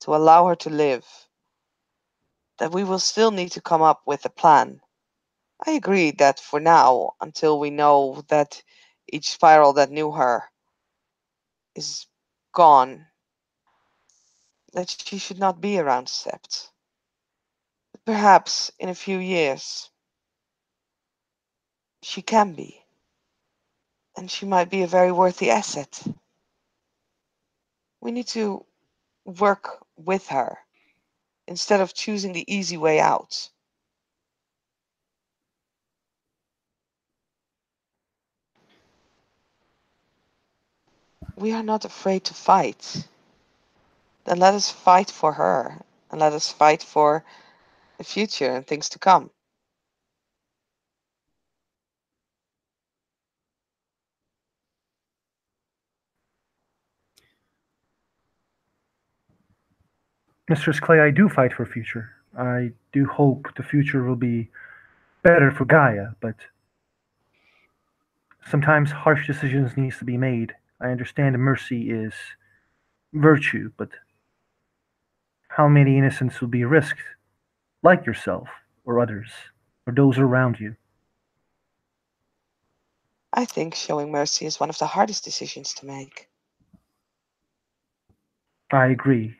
[SPEAKER 2] to allow her to live, that we will still need to come up with a plan. I agree that for now, until we know that each spiral that knew her is gone, that she should not be around Sept. But perhaps in a few years she can be, and she might be a very worthy asset. We need to work with her instead of choosing the easy way out. We are not afraid to fight. Then let us fight for her, and let us fight for the future and things to come.
[SPEAKER 3] Mistress Clay, I do fight for future. I do hope the future will be better for Gaia, but sometimes harsh decisions needs to be made. I understand mercy is virtue, but how many innocents will be risked, like yourself or others, or those around you?
[SPEAKER 2] I think showing mercy is one of the hardest decisions to make.
[SPEAKER 3] I agree.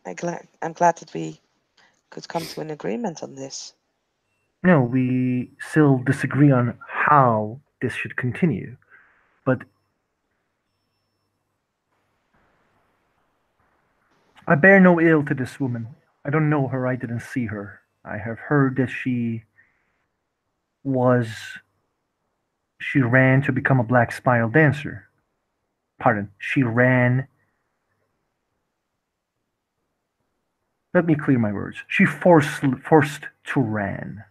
[SPEAKER 2] I'm glad that we could come to an agreement on this.
[SPEAKER 3] No, we still disagree on how this should continue, but I bear no ill to this woman. I don't know her, I didn't see her. I have heard that was she ran to become a black spiral dancer. Pardon, she ran. Let me clear my words. She forced to ran.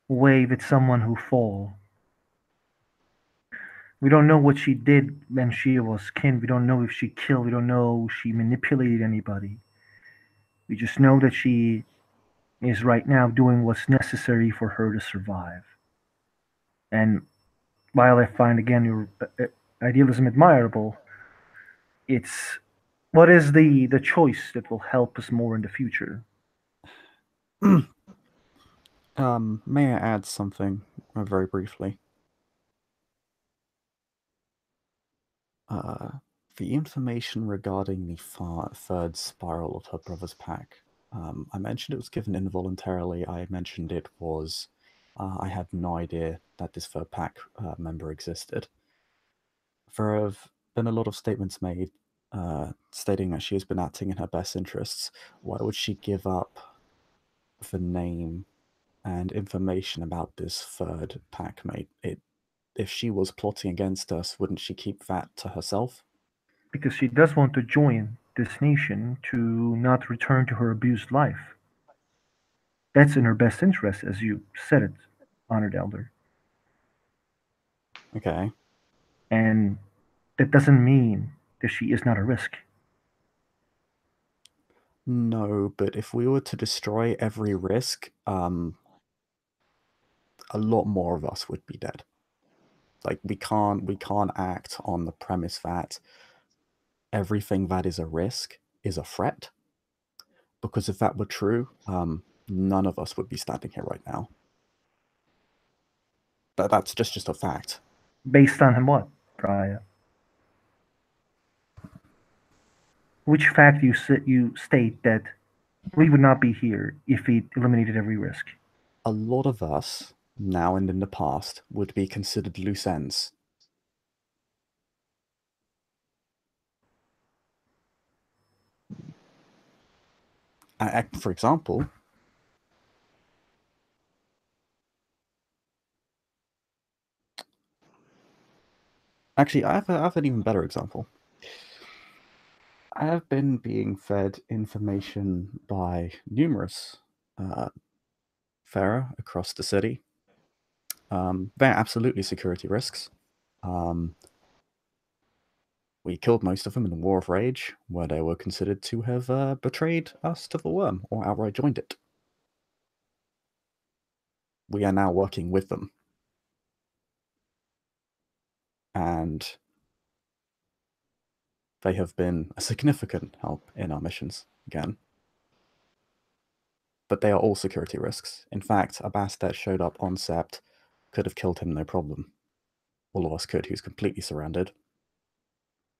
[SPEAKER 3] Wave at someone who fall. We don't know what she did when she was kin. We don't know if she killed. We don't know if she manipulated anybody. We just know that she is right now doing what's necessary for her to survive. And while I find again your idealism admirable, it's what is the choice that will help us more in the future?
[SPEAKER 1] May I add something very briefly? Uh, the information regarding the third spiral of her brother's pack. I mentioned it was given involuntarily. I mentioned it was. I had no idea that this third pack member existed. There have been a lot of statements made stating that she has been acting in her best interests. Why would she give up the name and information about this third pack mate? If she was plotting against us, wouldn't she keep that to herself?
[SPEAKER 3] Because she does want to join this nation to not return to her abused life. That's in her best interest, as you said it, honored elder.
[SPEAKER 1] Okay.
[SPEAKER 3] And that doesn't mean that she is not a risk.
[SPEAKER 1] No, but if we were to destroy every risk, a lot more of us would be dead. Like we can't act on the premise that everything that is a risk is a threat. Because if that were true, none of us would be standing here right now. That's just a fact.
[SPEAKER 3] Based on what, Priya? Which fact you state that we would not be here if we eliminated every risk?
[SPEAKER 1] A lot of us, now and in the past, would be considered loose ends. For example, actually, I have an even better example. I have been being fed information by numerous Farah across the city. They're absolutely security risks. We killed most of them in the War of Rage, where they were considered to have betrayed us to the worm or outright joined it. We are now working with them. And they have been a significant help in our missions again. But they are all security risks. In fact, a Bastet showed up on Sept, could have killed him no problem. All of us could. He was completely surrounded.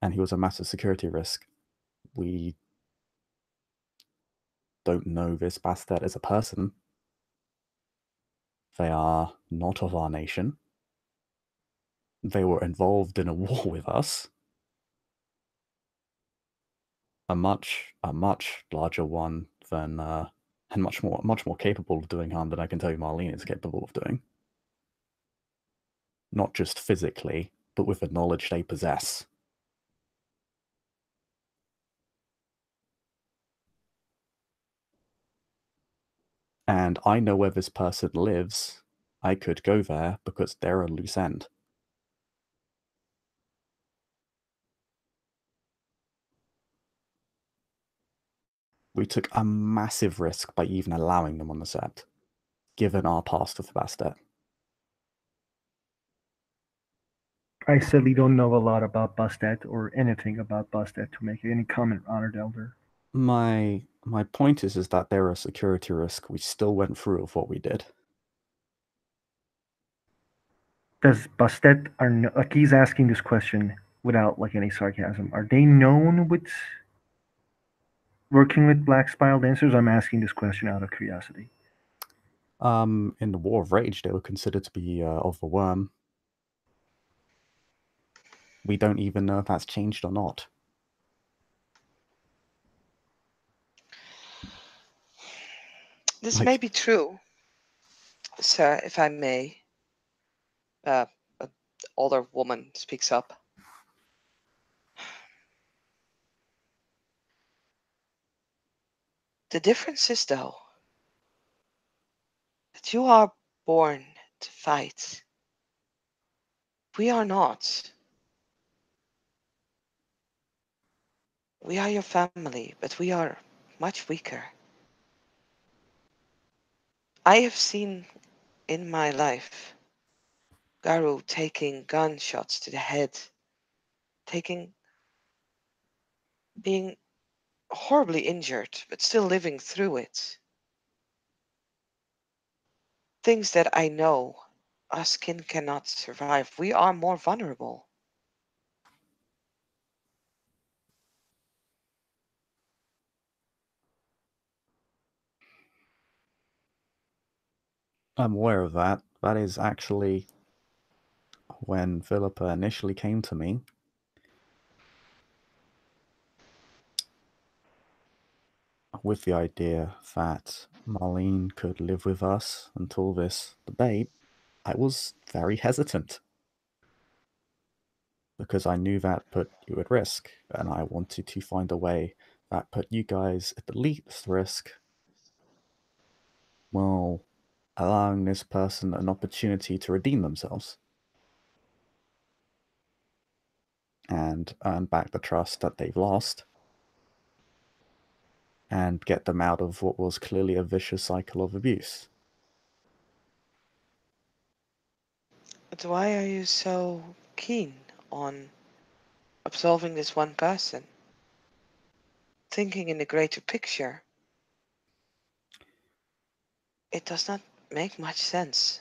[SPEAKER 1] And he was a massive security risk. We don't know this Bastet as a person. They are not of our nation. They were involved in a war with us. A much larger one than and much more capable of doing harm than I can tell you Marlene is capable of doing. Not just physically, but with the knowledge they possess. And I know where this person lives. I could go there because they're a loose end. We took a massive risk by even allowing them on the set, given our past with Bastet.
[SPEAKER 3] I sadly don't know a lot about Bastet or anything about Bastet to make any comment, Honored Elder.
[SPEAKER 1] My point is that they're a security risk. We still went through with what we did.
[SPEAKER 3] Does Bastet like he's asking this question without like any sarcasm? Are they known with working with black spiral dancers? I'm asking this question out of curiosity.
[SPEAKER 1] In the War of Rage, they were considered to be of the worm. We don't even know if that's changed or not.
[SPEAKER 2] This may be true, sir, if I may. An older woman speaks up. The difference is, though, that you are born to fight. We are not. We are your family, but we are much weaker. I have seen in my life Garu taking gunshots to the head, being horribly injured, but still living through it. Things that I know us kin cannot survive. We are more vulnerable.
[SPEAKER 1] I'm aware of that. That is actually when Philippa initially came to me. With the idea that Marlene could live with us until this debate, I was very hesitant. Because I knew that put you at risk, and I wanted to find a way that put you guys at the least risk, while allowing this person an opportunity to redeem themselves. And earn back the trust that they've lost. And get them out of what was clearly a vicious cycle of abuse.
[SPEAKER 2] But why are you so keen on absolving this one person? Thinking in the greater picture, it does not make much sense.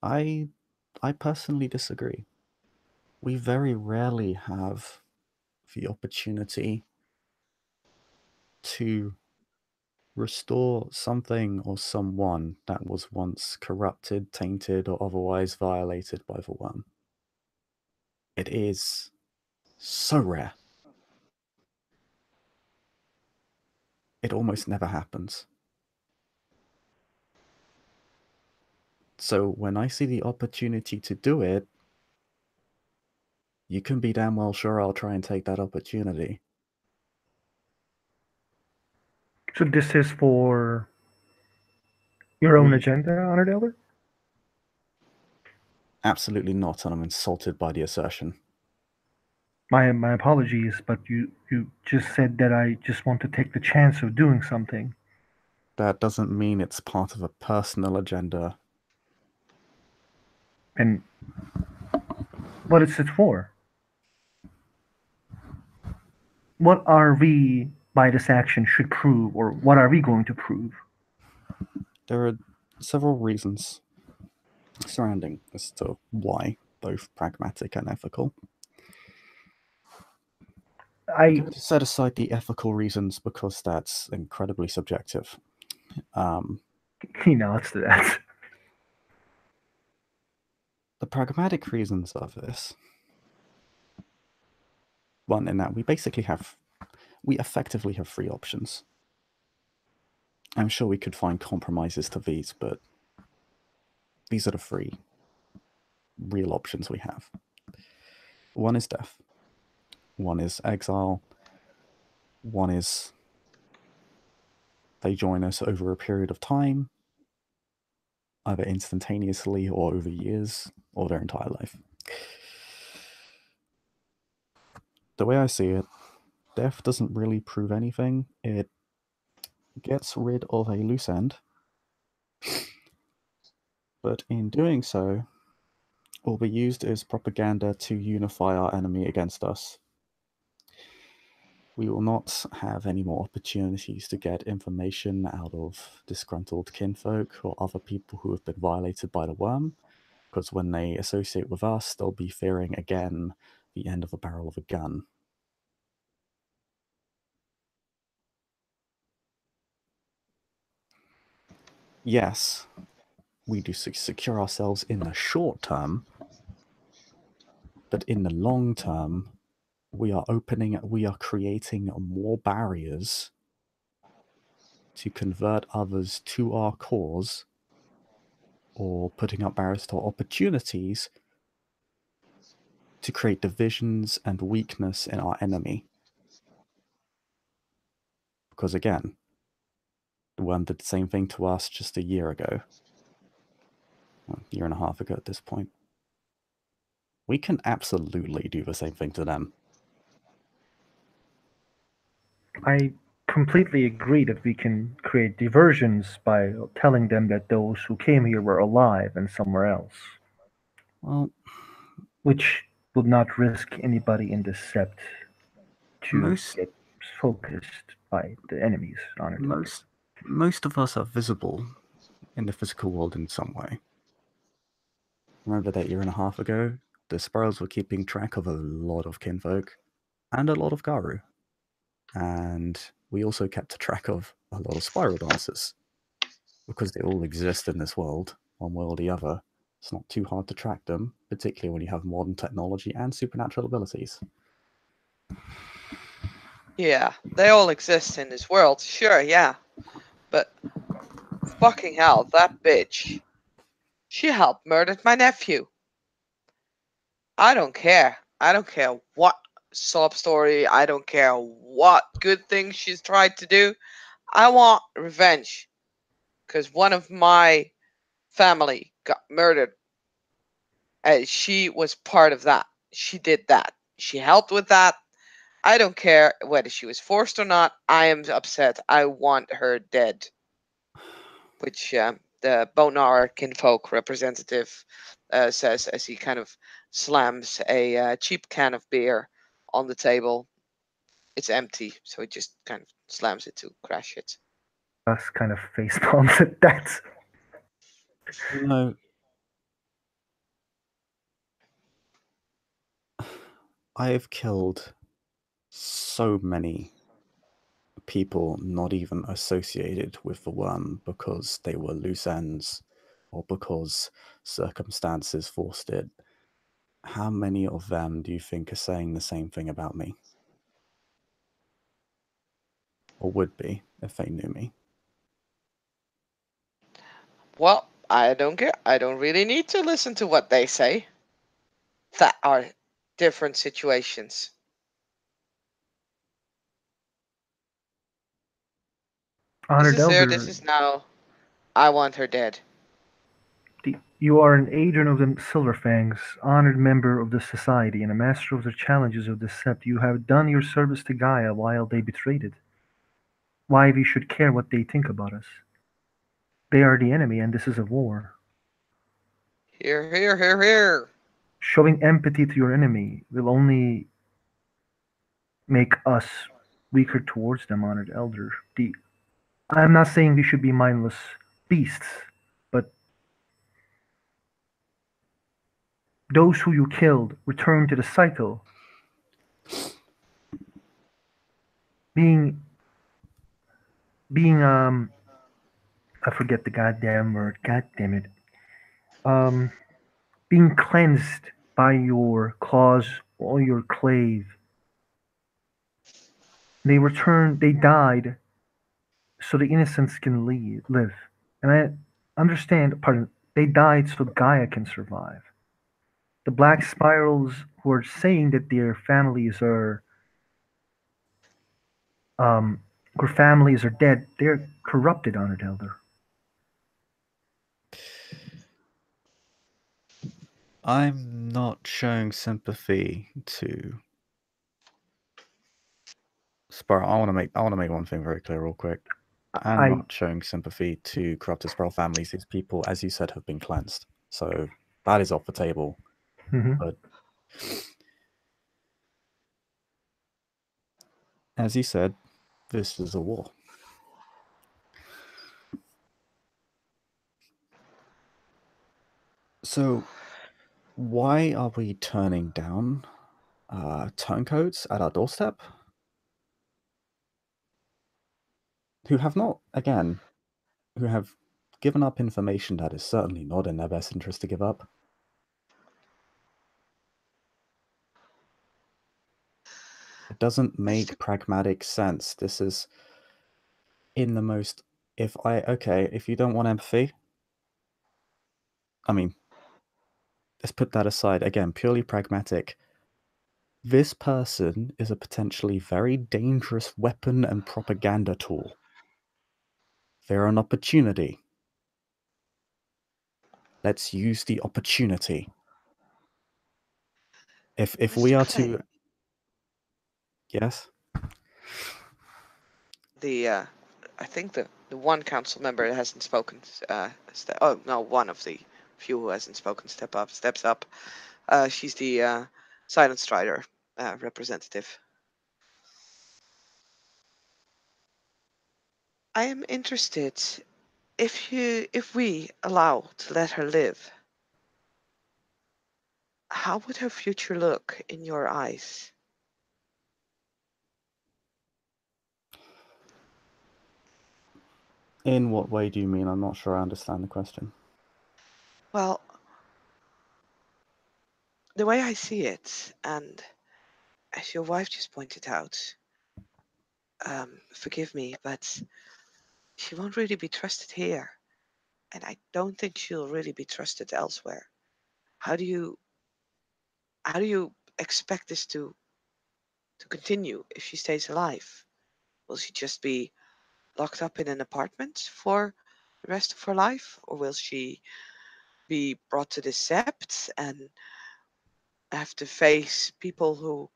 [SPEAKER 1] I personally disagree. We very rarely have the opportunity to restore something or someone that was once corrupted, tainted, or otherwise violated by the worm. It is so rare. It almost never happens. So when I see the opportunity to do it, You can be damn well sure I'll try and take that opportunity.
[SPEAKER 3] So this is for your own
[SPEAKER 1] We-
[SPEAKER 3] agenda, Honored Elder?
[SPEAKER 1] Absolutely not, and I'm insulted by the assertion.
[SPEAKER 3] My apologies, but you just said that I just want to take the chance of doing something.
[SPEAKER 1] That doesn't mean it's part of a personal agenda.
[SPEAKER 3] And what is it for? What are we by this action should prove, or what are we going to prove?
[SPEAKER 1] There are several reasons surrounding as to why, both pragmatic and ethical. I'm going to set aside the ethical reasons because that's incredibly subjective.
[SPEAKER 3] He nods to that.
[SPEAKER 1] The pragmatic reasons of this, one in that we effectively have three options. I'm sure we could find compromises to these, but these are the three real options we have. One is death. One is exile. One is they join us over a period of time, either instantaneously or over years or their entire life. The way I see it, death doesn't really prove anything. It gets rid of a loose end, but in doing so, will be used as propaganda to unify our enemy against us. We will not have any more opportunities to get information out of disgruntled kinfolk or other people who have been violated by the worm, because when they associate with us, they'll be fearing again the end of the barrel of a gun. Yes, we do secure ourselves in the short term, but in the long term, we are creating more barriers to convert others to our cause, or putting up barriers to opportunities to create divisions and weakness in our enemy. Because again, the worm did the same thing to us just a year ago. Well, a year and a half ago at this point. We can absolutely do the same thing to them.
[SPEAKER 3] I completely agree that we can create diversions by telling them that those who came here were alive and somewhere else.
[SPEAKER 1] Well,
[SPEAKER 3] which would not risk anybody in the sept to
[SPEAKER 1] most
[SPEAKER 3] get focused by the enemies on it.
[SPEAKER 1] most of us are visible in the physical world in some way. Remember that year and a half ago, the sparrows were keeping track of a lot of kinfolk and a lot of Garu. And we also kept track of a lot of spiral dancers. Because they all exist in this world, one way or the other. It's not too hard to track them, particularly when you have modern technology and supernatural abilities.
[SPEAKER 2] Yeah, they all exist in this world, sure, yeah. But fucking hell, that bitch. She helped murder my nephew. I don't care. I don't care what sob story, I don't care what good things she's tried to do. I want revenge. Because one of my family got murdered. And she was part of that. She did that. She helped with that. I don't care whether she was forced or not. I am upset. I want her dead. Which the Bonar kinfolk representative says as he kind of slams a cheap can of beer on the table. It's empty, so he just kind of slams it to crash it.
[SPEAKER 3] Us kind of face palms at that.
[SPEAKER 1] You know, I have killed so many people not even associated with the worm because they were loose ends or because circumstances forced it. How many of them do you think are saying the same thing about me? Or would be if they knew me?
[SPEAKER 2] Well, I don't care. I don't really need to listen to what they say. That are different situations. This
[SPEAKER 3] Honored
[SPEAKER 2] is there, this
[SPEAKER 3] Elder,
[SPEAKER 2] is now. I want her dead.
[SPEAKER 3] you are an agent of the Silverfangs, honored member of the Society, and a master of the challenges of the Sept. You have done your service to Gaia while they betrayed it. Why we should care what they think about us? They are the enemy, and this is a war.
[SPEAKER 2] Here, here, here, here.
[SPEAKER 3] Showing empathy to your enemy will only make us weaker towards them, honored elder. I'm not saying we should be mindless beasts, but those who you killed return to the cycle, being being I forget the goddamn word. God damn it. Um, being cleansed by your claws or your clave. They return. They died so the innocents can live. And I understand. Pardon. They died so Gaia can survive. The Black Spirals who are saying that um their families are dead. They're corrupted, honored elder.
[SPEAKER 1] I'm not showing sympathy to Spiral. I want to make one thing very clear, real quick. I'm
[SPEAKER 3] I
[SPEAKER 1] not showing sympathy to corrupted Spiral families. These people, as you said, have been cleansed, so that is off the table.
[SPEAKER 3] mhm.
[SPEAKER 1] But as you said, this is a war. So why are we turning down turncoats at our doorstep? Who have not, again, who have given up information that is certainly not in their best interest to give up. It doesn't make pragmatic sense. This is in the most. If you don't want empathy, I mean, let's put that aside. Again, purely pragmatic. This person is a potentially very dangerous weapon and propaganda tool. They're an opportunity. Let's use the opportunity. If we
[SPEAKER 2] Mr.
[SPEAKER 1] are
[SPEAKER 2] Clay,
[SPEAKER 1] to, yes,
[SPEAKER 2] the I think the one council member that hasn't spoken. Oh no, one of the few who hasn't spoken steps up. She's the Silent Strider representative. I am interested if we allow to let her live. How would her future look in your eyes?
[SPEAKER 1] in what way do you mean? I'm not sure I understand the question.
[SPEAKER 2] Well, the way I see it, and as your wife just pointed out, forgive me, but she won't really be trusted here, and I don't think she'll really be trusted elsewhere. How do you expect this to continue if she stays alive? Will she just be locked up in an apartment for the rest of her life, or will she be brought to the sept and have to face people who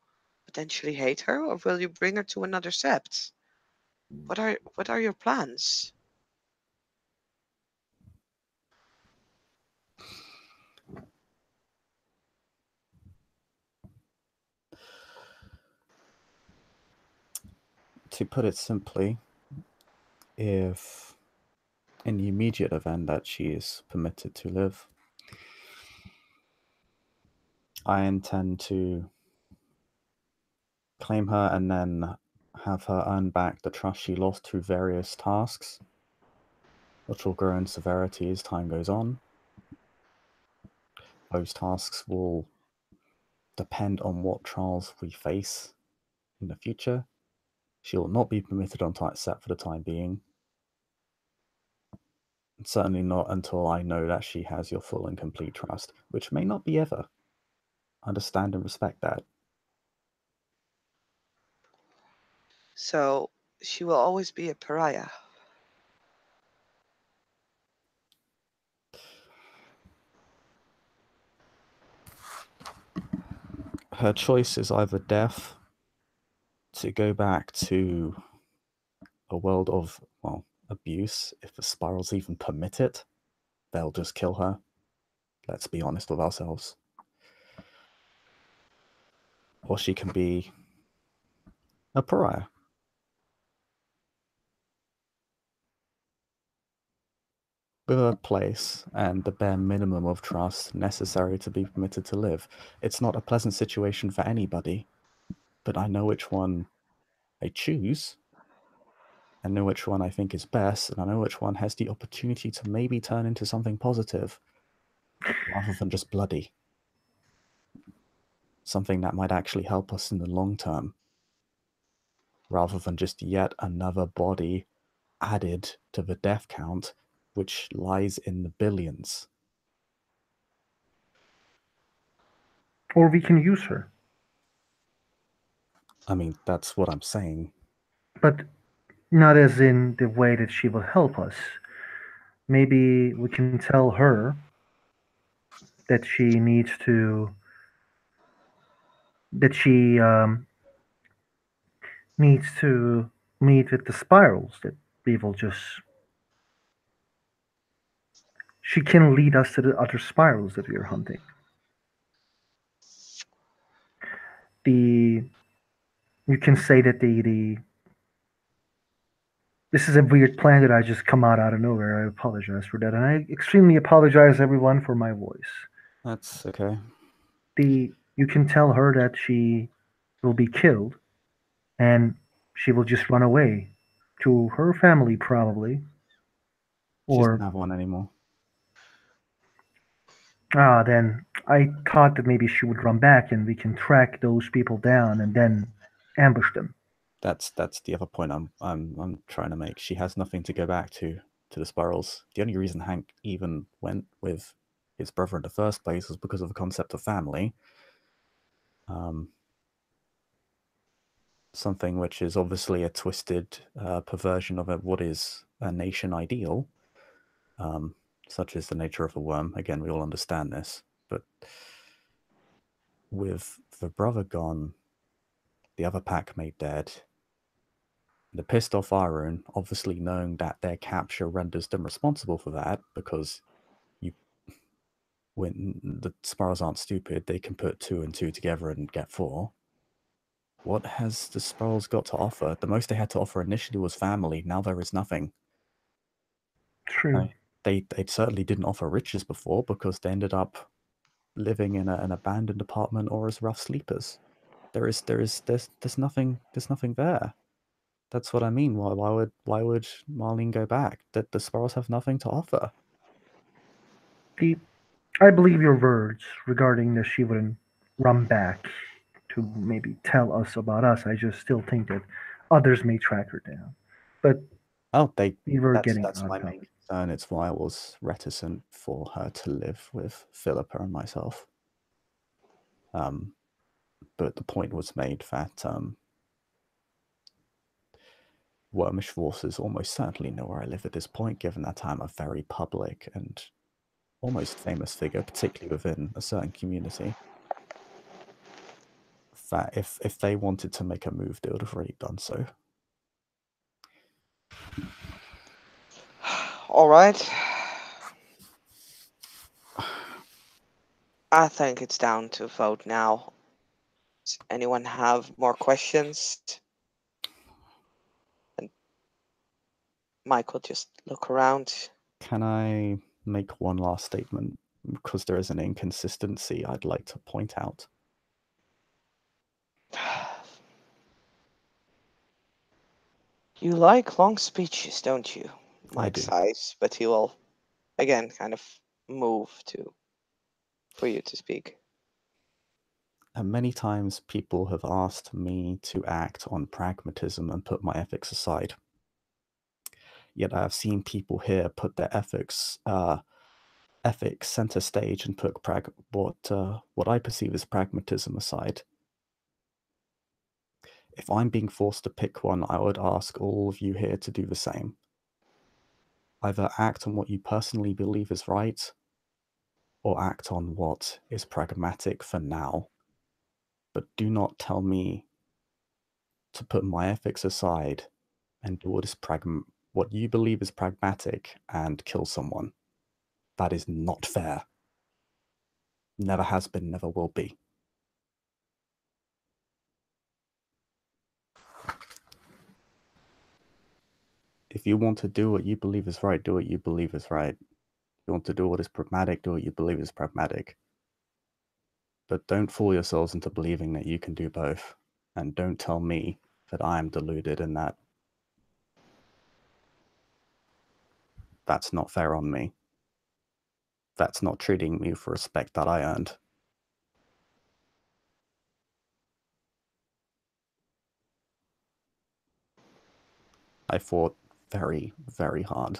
[SPEAKER 2] potentially hate her, or will you bring her to another sept? What are your plans?
[SPEAKER 1] To put it simply, if in the immediate event that she is permitted to live, I intend to claim her and then have her earn back the trust she lost through various tasks, which will grow in severity as time goes on. Those tasks will depend on what trials we face in the future. She will not be permitted on tight set for the time being. Certainly not until I know that she has your full and complete trust, which may not be ever. understand and respect that.
[SPEAKER 2] So she will always be a pariah.
[SPEAKER 1] Her choice is either death, to go back to a world of, well, abuse, if the spirals even permit it. They'll just kill her. Let's be honest with ourselves. Or she can be a pariah. With a place and the bare minimum of trust necessary to be permitted to live. It's not a pleasant situation for anybody, but I know which one I choose. I know which one I think is best, and I know which one has the opportunity to maybe turn into something positive, rather than just bloody. Something that might actually help us in the long term, rather than just yet another body added to the death count, which lies in the billions.
[SPEAKER 3] Or we can use her.
[SPEAKER 1] I mean, that's what I'm saying.
[SPEAKER 3] But not as in the way that she will help us. Maybe we can tell her that she needs to that she needs to meet with the spirals that we will just she can lead us to the other spirals that we are hunting. The you can say that the this is a weird plan that I just come out of nowhere. I apologize for that, and I extremely apologize everyone for my voice.
[SPEAKER 1] That's okay.
[SPEAKER 3] You can tell her that she will be killed, and she will just run away to her family probably,
[SPEAKER 1] She doesn't
[SPEAKER 3] or
[SPEAKER 1] have one anymore.
[SPEAKER 3] then I thought that maybe she would run back and we can track those people down and then ambush them.
[SPEAKER 1] That's the other point I'm trying to make. She has nothing to go back to the spirals. The only reason Hank even went with his brother in the first place was because of the concept of family. Something which is obviously a twisted perversion of what is a nation ideal, such as the nature of a worm. Again, we all understand this, but with the brother gone, the other packmate dead, the pissed off Iron, obviously knowing that their capture renders them responsible for that, because when the spirals aren't stupid, they can put 2 and 2 together and get 4. What has the spirals got to offer? The most they had to offer initially was family. Now there is nothing.
[SPEAKER 3] True.
[SPEAKER 1] They certainly didn't offer riches before, because they ended up living in an abandoned apartment or as rough sleepers. There's nothing there. That's what I mean. Why would Marlene go back? That the spirals have nothing to offer.
[SPEAKER 3] The I believe your words regarding that she wouldn't run back to maybe tell us about us. I just still think that others may track her down. But
[SPEAKER 1] Oh,
[SPEAKER 3] we were
[SPEAKER 1] that's
[SPEAKER 3] getting
[SPEAKER 1] my
[SPEAKER 3] on
[SPEAKER 1] main
[SPEAKER 3] topic.
[SPEAKER 1] concern. It's why I was reticent for her to live with Philippa and myself. But the point was made that Wormish forces almost certainly know where I live at this point, given that I'm a very public and almost famous figure, particularly within a certain community. That if they wanted to make a move, they would have already done so.
[SPEAKER 2] All right. I think it's down to vote now. Does anyone have more questions? And Michael just look around.
[SPEAKER 1] Can I make one last statement? Because there is an inconsistency I'd like to point out.
[SPEAKER 2] You like long speeches, don't you?
[SPEAKER 1] I
[SPEAKER 2] Mike
[SPEAKER 1] do.
[SPEAKER 2] sighs, but he will again kind of move for you to speak.
[SPEAKER 1] And many times people have asked me to act on pragmatism and put my ethics aside. Yet I have seen people here put their ethics ethics center stage and put what I perceive as pragmatism aside. If I'm being forced to pick one, I would ask all of you here to do the same. Either act on what you personally believe is right, or act on what is pragmatic for now. But do not tell me to put my ethics aside and do what you believe is pragmatic and kill someone. That is not fair. Never has been, never will be. If you want to do what you believe is right, do what you believe is right. If you want to do what is pragmatic, do what you believe is pragmatic. But don't fool yourselves into believing that you can do both. And don't tell me that I am deluded and that that's not fair on me. That's not treating me with respect that I earned. I fought very, very hard.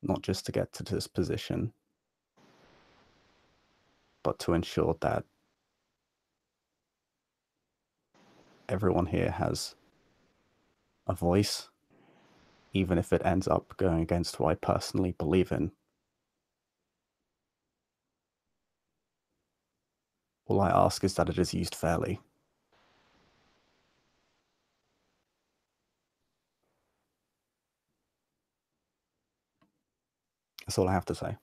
[SPEAKER 1] Not just to get to this position, but to ensure that everyone here has a voice, even if it ends up going against what I personally believe in. All I ask is that it is used fairly. That's all I have to say.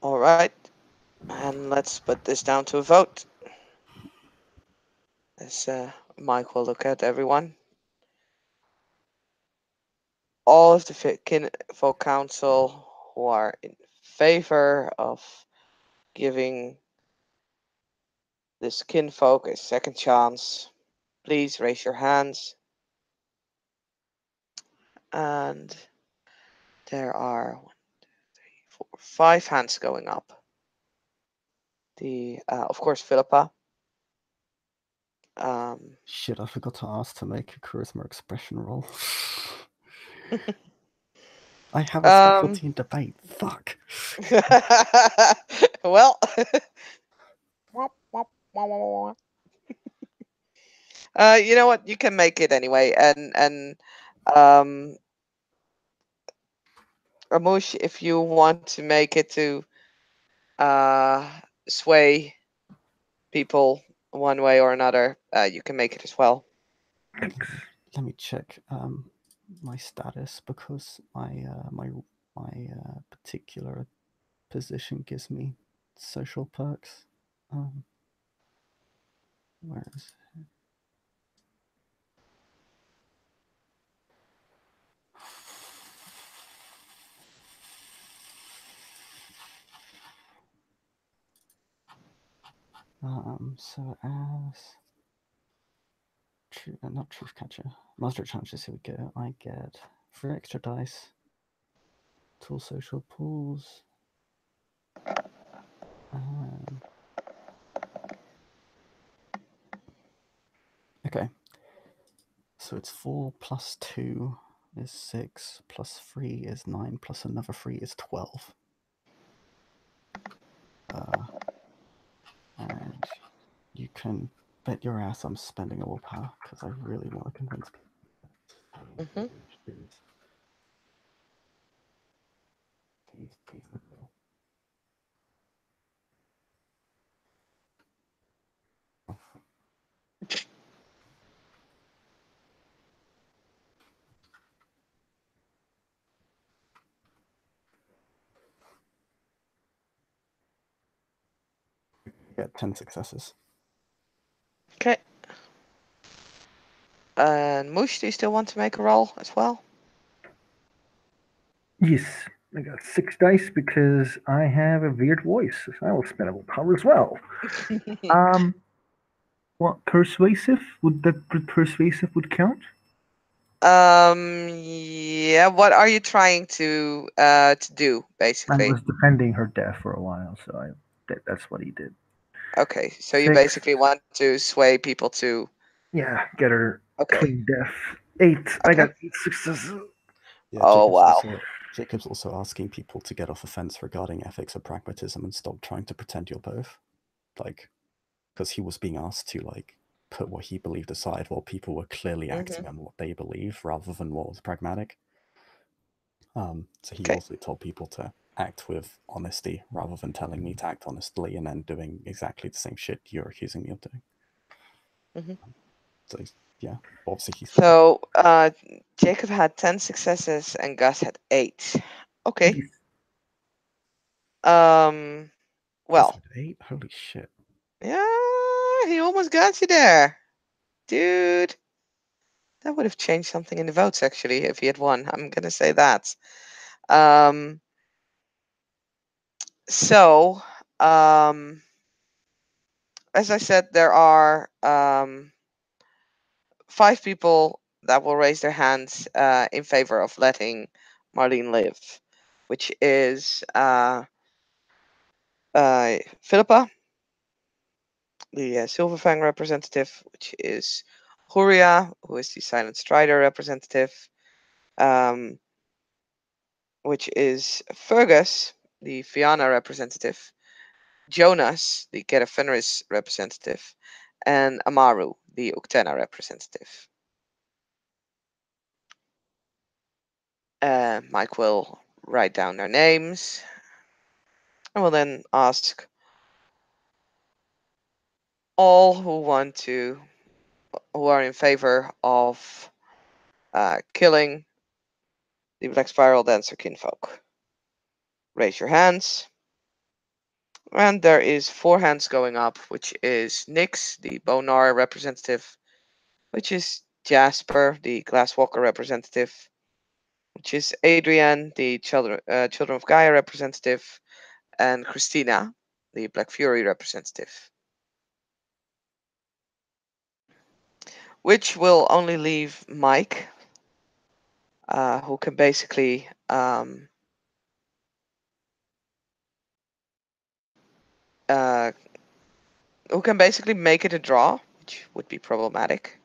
[SPEAKER 2] All right. And let's put this down to a vote. As Mike will look at everyone. All of the Kinfolk Council who are in favor of giving this kinfolk a second chance, please raise your hands. And there are 1, 2, 3, 4, 5 hands going up. Of course, Philippa.
[SPEAKER 1] Shit, I forgot to ask to make a charisma expression roll. I have a specialty in debate. Fuck.
[SPEAKER 2] Well, you know what? You can make it anyway, and Ramush, if you want to make it to sway people one way or another, you can make it as well.
[SPEAKER 1] Let me check my status because my particular position gives me social perks. Where is it? So as not truth catcher, master challenges. Here we go. I get 3 extra dice. Tool social pools. Okay. So it's 4 plus 2 is 6, plus 3 is 9, plus another 3 is 12. And you can bet your ass I'm spending a willpower because I really want to convince people. Get 10 successes.
[SPEAKER 2] Okay. And Moosh, do you still want to make a roll as well?
[SPEAKER 3] Yes, I got 6 dice because I have a weird voice. I will spend a willpower as well. What persuasive would persuasive would count?
[SPEAKER 2] Yeah. What are you trying to do, basically?
[SPEAKER 3] I was defending her death for a while, so that's what he did.
[SPEAKER 2] Okay, so you
[SPEAKER 3] 6.
[SPEAKER 2] basically want to sway people to.
[SPEAKER 3] Yeah, get her
[SPEAKER 2] Okay.
[SPEAKER 3] clean death. 8. I
[SPEAKER 2] Okay.
[SPEAKER 3] got 8 successes.
[SPEAKER 1] Yeah,
[SPEAKER 2] Oh, wow.
[SPEAKER 1] Jacob's also asking people to get off the fence regarding ethics or pragmatism and stop trying to pretend you're both. Like, because he was being asked to, like, put what he believed aside while people were clearly acting on what they believe rather than what was pragmatic. So he
[SPEAKER 2] Okay.
[SPEAKER 1] also told people to act with honesty rather than telling me to act honestly and then doing exactly the same shit you're accusing me of doing. So yeah, obviously he's.
[SPEAKER 2] So Jacob had 10 successes and Gus had 8. Okay.
[SPEAKER 3] Jeez.
[SPEAKER 1] Gus
[SPEAKER 2] Well,
[SPEAKER 1] had 8? Holy shit.
[SPEAKER 2] yeah, he almost got you there, dude. That would have changed something in the votes actually if he had won. I'm gonna say that. So, as I said, there are 5 people that will raise their hands in favor of letting Marlene live, which is Philippa, the Silverfang representative, which is Huria, who is the Silent Strider representative, which is Fergus, the Fianna representative, Jonas, the Get Fenris representative, and Amaru, the Uktena representative. Mike will write down their names. I will then ask all who are in favor of killing the Black Spiral Dancer kinfolk. Raise your hands. And there is 4 hands going up, which is Nix, the Bonar representative, which is Jasper, the Glasswalker representative, which is Adrian, the Children of Gaia representative, and Christina, the Black Fury representative. Which will only leave Mike, who can basically make it a draw, which would be problematic,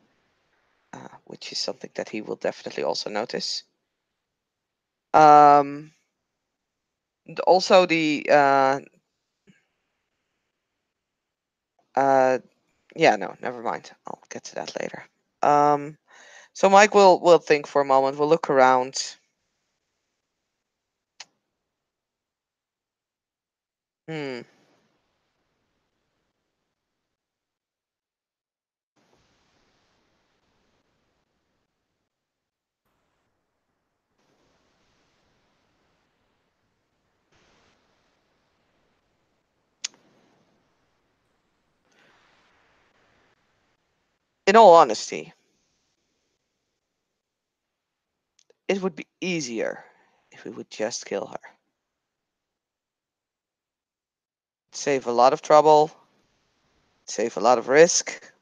[SPEAKER 2] which is something that he will definitely also notice. Also, yeah, no, never mind. I'll get to that later. So Mike will think for a moment. We'll look around. In all honesty, it would be easier if we would just kill her. Save a lot of trouble. Save a lot of risk.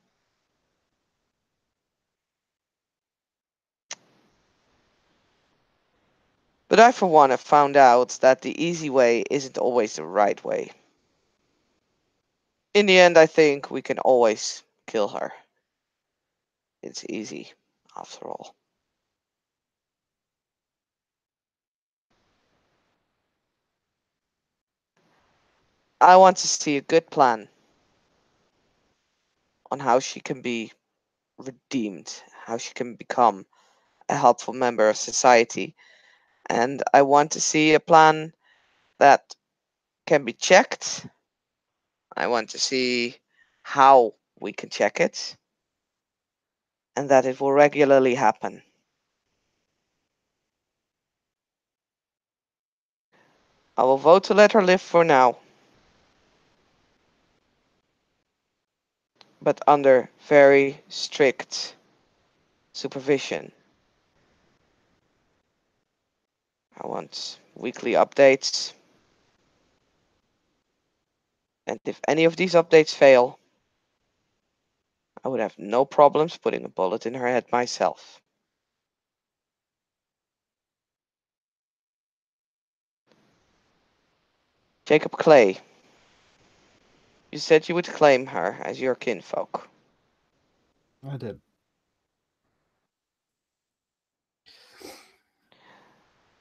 [SPEAKER 2] But I, for one, have found out that the easy way isn't always the right way. In the end, I think we can always kill her. It's easy, after all. I want to see a good plan on how she can be redeemed, how she can become a helpful member of society. And I want to see a plan that can be checked. I want to see how we can check it and that it will regularly happen. I will vote to let her live for now, but under very strict supervision. I want weekly updates. And if any of these updates fail, I would have no problems putting a bullet in her head myself. Jacob Clay, you said you would claim her as your kinfolk.
[SPEAKER 1] I did.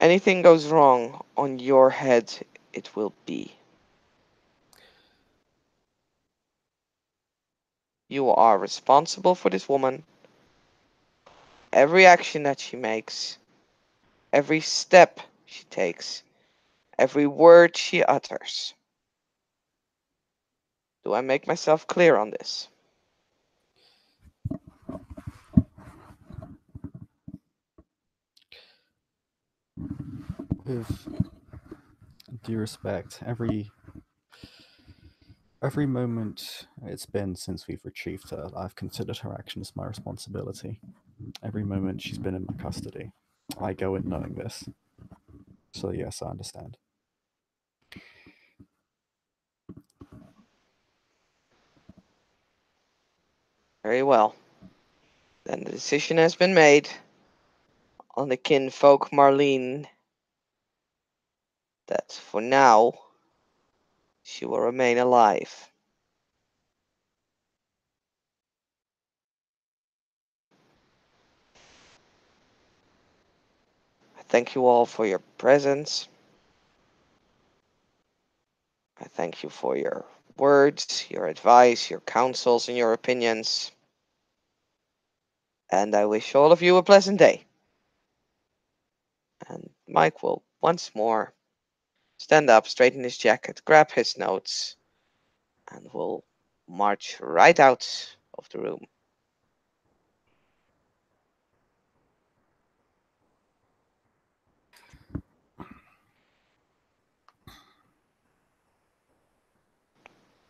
[SPEAKER 2] Anything goes wrong on your head, it will be. You are responsible for this woman. Every action that she makes, every step she takes, every word she utters. Do I make myself clear on this?
[SPEAKER 1] With due respect, every moment it's been since we've retrieved her, I've considered her actions my responsibility. Every moment she's been in my custody, I go in knowing this. So yes, I understand.
[SPEAKER 2] Very well. Then the decision has been made on the kinfolk Marlene that for now she will remain alive. I thank you all for your presence. I thank you for your words, your advice, your counsels, and your opinions. And I wish all of you a pleasant day. And Mike will once more stand up, straighten his jacket, grab his notes, and will march right out of the room.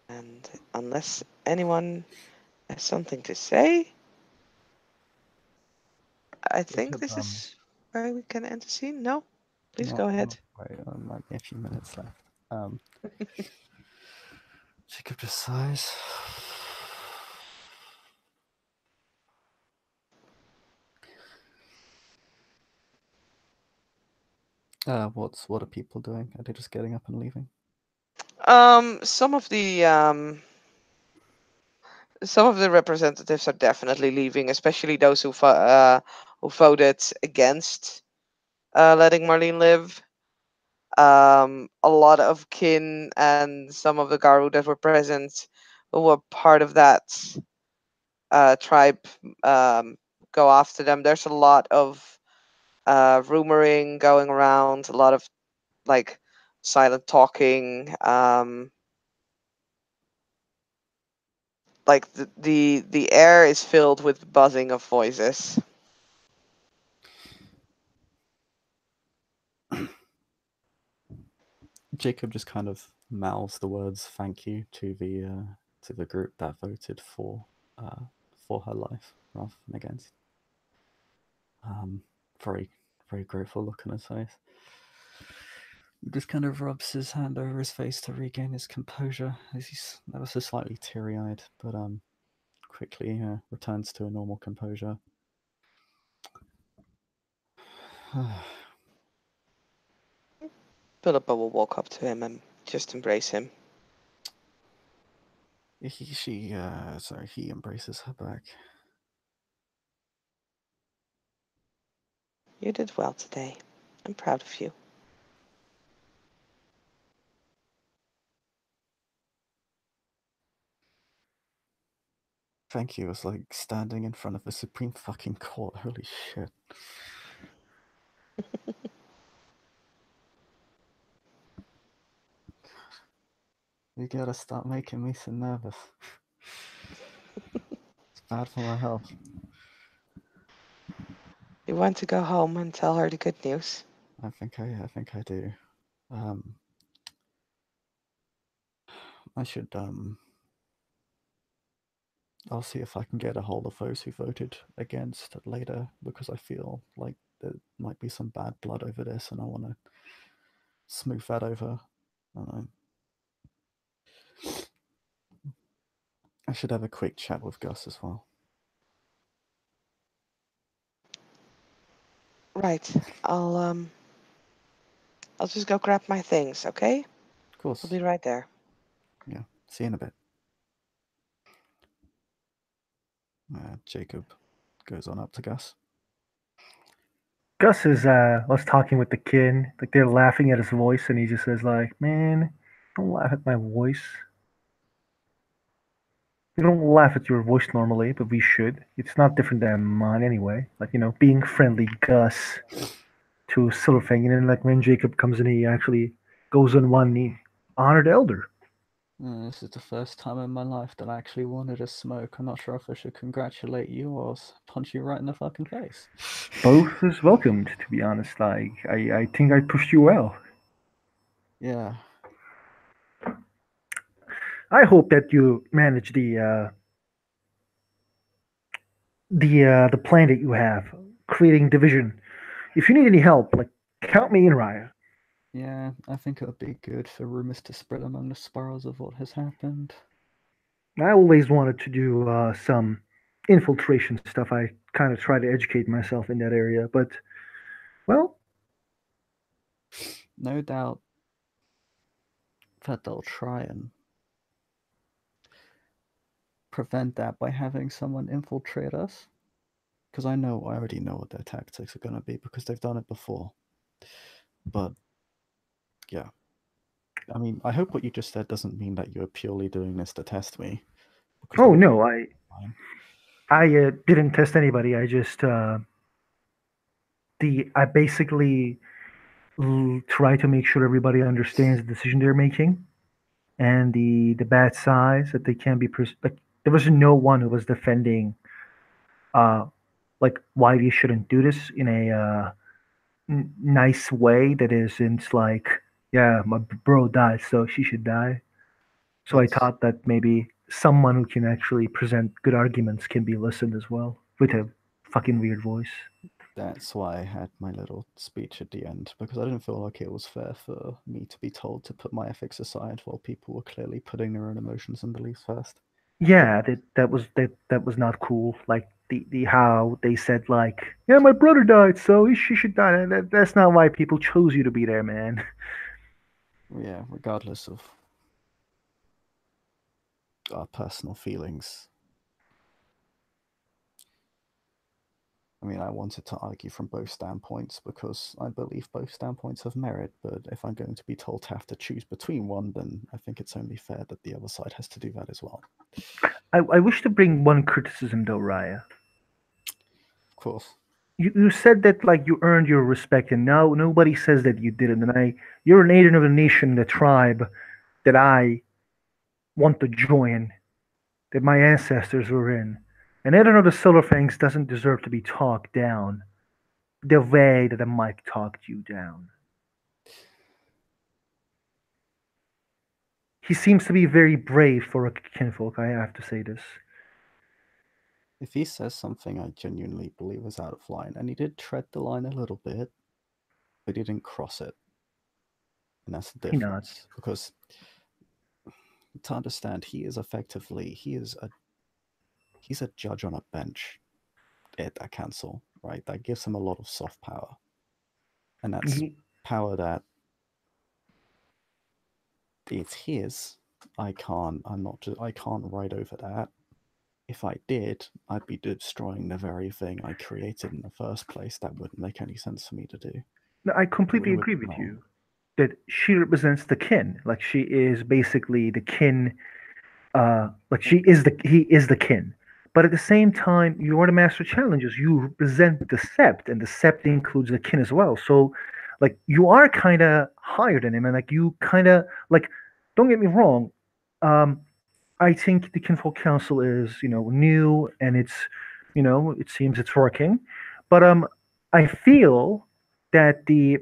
[SPEAKER 2] And unless anyone has something to say, I think this is where we can end the scene. No? Please go ahead.
[SPEAKER 1] Wait, might be a few minutes left. Jacob just sighs. What are people doing? Are they just getting up and leaving?
[SPEAKER 2] Some of the representatives are definitely leaving, especially those who voted against letting Marlene live. A lot of kin and some of the Garu that were present, who were part of that tribe, go after them. There's a lot of rumoring going around, a lot of like silent talking. Like the air is filled with buzzing of voices.
[SPEAKER 1] Jacob just kind of mouths the words "thank you" to the group that voted for her life rather than against. Very very grateful look on his face. He just kind of rubs his hand over his face to regain his composure. He's ever so slightly teary-eyed, but quickly returns to a normal composure.
[SPEAKER 2] Philippa will walk up to him and just embrace him.
[SPEAKER 1] He embraces her back.
[SPEAKER 2] You did well today. I'm proud of you.
[SPEAKER 1] Thank you. It's like standing in front of the Supreme fucking Court. Holy shit. You gotta stop making me so nervous. It's bad for my health.
[SPEAKER 2] You want to go home and tell her the good news?
[SPEAKER 1] I think I do. I should I'll see if I can get a hold of those who voted against later, because I feel like there might be some bad blood over this and I want to smooth that over. I should have a quick chat with Gus as well.
[SPEAKER 2] Right. I'll just go grab my things, okay?
[SPEAKER 1] Of course.
[SPEAKER 2] I'll be right there.
[SPEAKER 1] Yeah. See you in a bit. Jacob goes on up to Gus.
[SPEAKER 3] Gus is was talking with the kid, like they're laughing at his voice, and he just says like, "Man, don't laugh at my voice. We don't laugh at your voice normally, but we should. It's not different than mine anyway. Like being friendly, Gus to Silverfang, and then like when Jacob comes in, he actually goes on one knee, honored elder.
[SPEAKER 1] This is the first time in my life that I actually wanted a smoke. I'm not sure if I should congratulate you or punch you right in the fucking face.
[SPEAKER 3] Both is welcomed, to be honest. Like I think I pushed you well.
[SPEAKER 1] Yeah.
[SPEAKER 3] I hope that you manage the plan that you have, creating division. If you need any help, like count me in, Raya.
[SPEAKER 1] Yeah, I think it would be good for rumors to spread among the sparrows of what has happened.
[SPEAKER 3] I always wanted to do some infiltration stuff. I kind of try to educate myself in that area, but well,
[SPEAKER 1] No doubt that they'll try and prevent that by having someone infiltrate us. Because I already know what their tactics are going to be because they've done it before. But yeah, I mean, I hope what you just said doesn't mean that you're purely doing this to test me. Because
[SPEAKER 3] oh
[SPEAKER 1] that would
[SPEAKER 3] no,
[SPEAKER 1] be fine.
[SPEAKER 3] I didn't test anybody. I just I basically try to make sure everybody understands the decision they're making and the bad sides that they can be. Like there was no one who was defending uh like why we shouldn't do this in a nice way that isn't like, yeah, my bro died, so she should die. So I
[SPEAKER 1] That's
[SPEAKER 3] thought that maybe someone who can actually present good arguments can be listened as well with a fucking weird voice.
[SPEAKER 1] that's why I had my little speech at the end because I didn't feel like it was fair for me to be told to put my ethics aside while people were clearly putting their own emotions and beliefs first.
[SPEAKER 3] Yeah, that was not cool. Like the how they said like, yeah, my brother died, so she should die. That's not why people chose you to be there, man.
[SPEAKER 1] Yeah, regardless of our personal feelings. I mean, I wanted to argue from both standpoints because I believe both standpoints have merit, but if I'm going to be told to have to choose between one, then I think it's only fair that the other side has to do that as well.
[SPEAKER 3] I wish to bring one criticism though, Raya.
[SPEAKER 1] Of course.
[SPEAKER 3] You said that like you earned your respect, and now nobody says that you didn't. And you're an agent of the nation, the tribe that I want to join, that my ancestors were in. And I don't know the Silverfangs doesn't deserve to be talked down the way that the Mike talked you down. He seems to be very brave for a kinfolk, I have to say this.
[SPEAKER 1] If he says something I genuinely believe is out of line, and he did tread the line a little bit, but he didn't cross it. And that's the
[SPEAKER 3] He not.
[SPEAKER 1] difference. Because to understand, he's a judge on a bench at that council, right? That gives him a lot of soft power. And that's
[SPEAKER 3] He,
[SPEAKER 1] power that it's his. I can't write over that. If I did, I'd be destroying the very thing I created in the first place. That wouldn't make any sense for me to do.
[SPEAKER 3] no, I completely
[SPEAKER 1] It would
[SPEAKER 3] agree with
[SPEAKER 1] no.
[SPEAKER 3] you that she represents the kin. Like she is basically the kin. Like he is the kin. But at the same time, you are the master challenges. You represent the sept, and the sept includes the kin as well. So, like, you are kind of higher than him, and like you kind of like. Don't get me wrong. Um, I think the Kinfolk Council is new, and it seems it's working, but I feel that the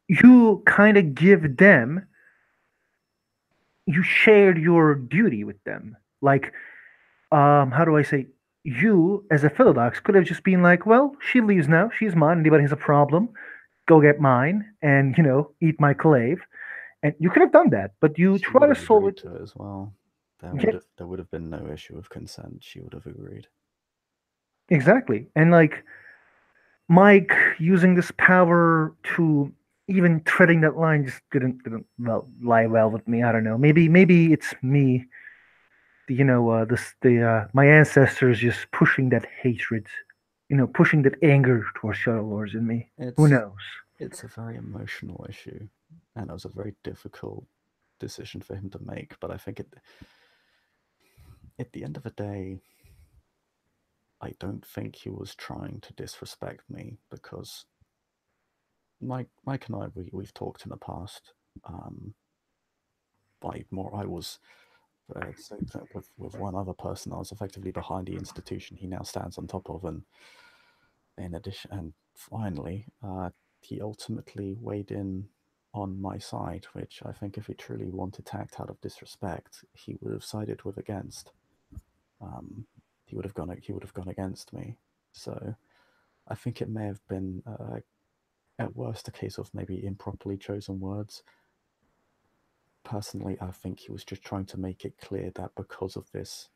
[SPEAKER 3] you kind of give them you shared your duty with them. Like, how do I say? You, as a Philodox, could have just been like, well, she leaves now. She's mine. Anybody has a problem, go get mine and, eat my clave. And you could have done that, but you
[SPEAKER 1] She
[SPEAKER 3] try
[SPEAKER 1] would
[SPEAKER 3] to
[SPEAKER 1] have
[SPEAKER 3] solve
[SPEAKER 1] agreed
[SPEAKER 3] it.
[SPEAKER 1] to it as well.
[SPEAKER 3] Yeah,
[SPEAKER 1] There would have been no issue of consent. She would have agreed.
[SPEAKER 3] exactly. And like, Mike using this power to even treading that line just didn't well lie well with me. I don't know. Maybe it's me. This the my ancestors just pushing that hatred. pushing that anger towards Shadow Lords in me. Who
[SPEAKER 1] It's
[SPEAKER 3] knows?
[SPEAKER 1] it's a very emotional issue, and it was a very difficult decision for him to make. But I think at the end of the day, I don't think he was trying to disrespect me because Mike and we've talked in the past. Um, I was so with one other person. I was effectively behind the institution he now stands on top of, and in addition, and finally, he ultimately weighed in on my side, which I think if he truly wanted to act out of disrespect, he would have sided with against. Um, he would have gone against me. So I think it may have been at worst a case of maybe improperly chosen words. Personally, I think he was just trying to make it clear that because of this,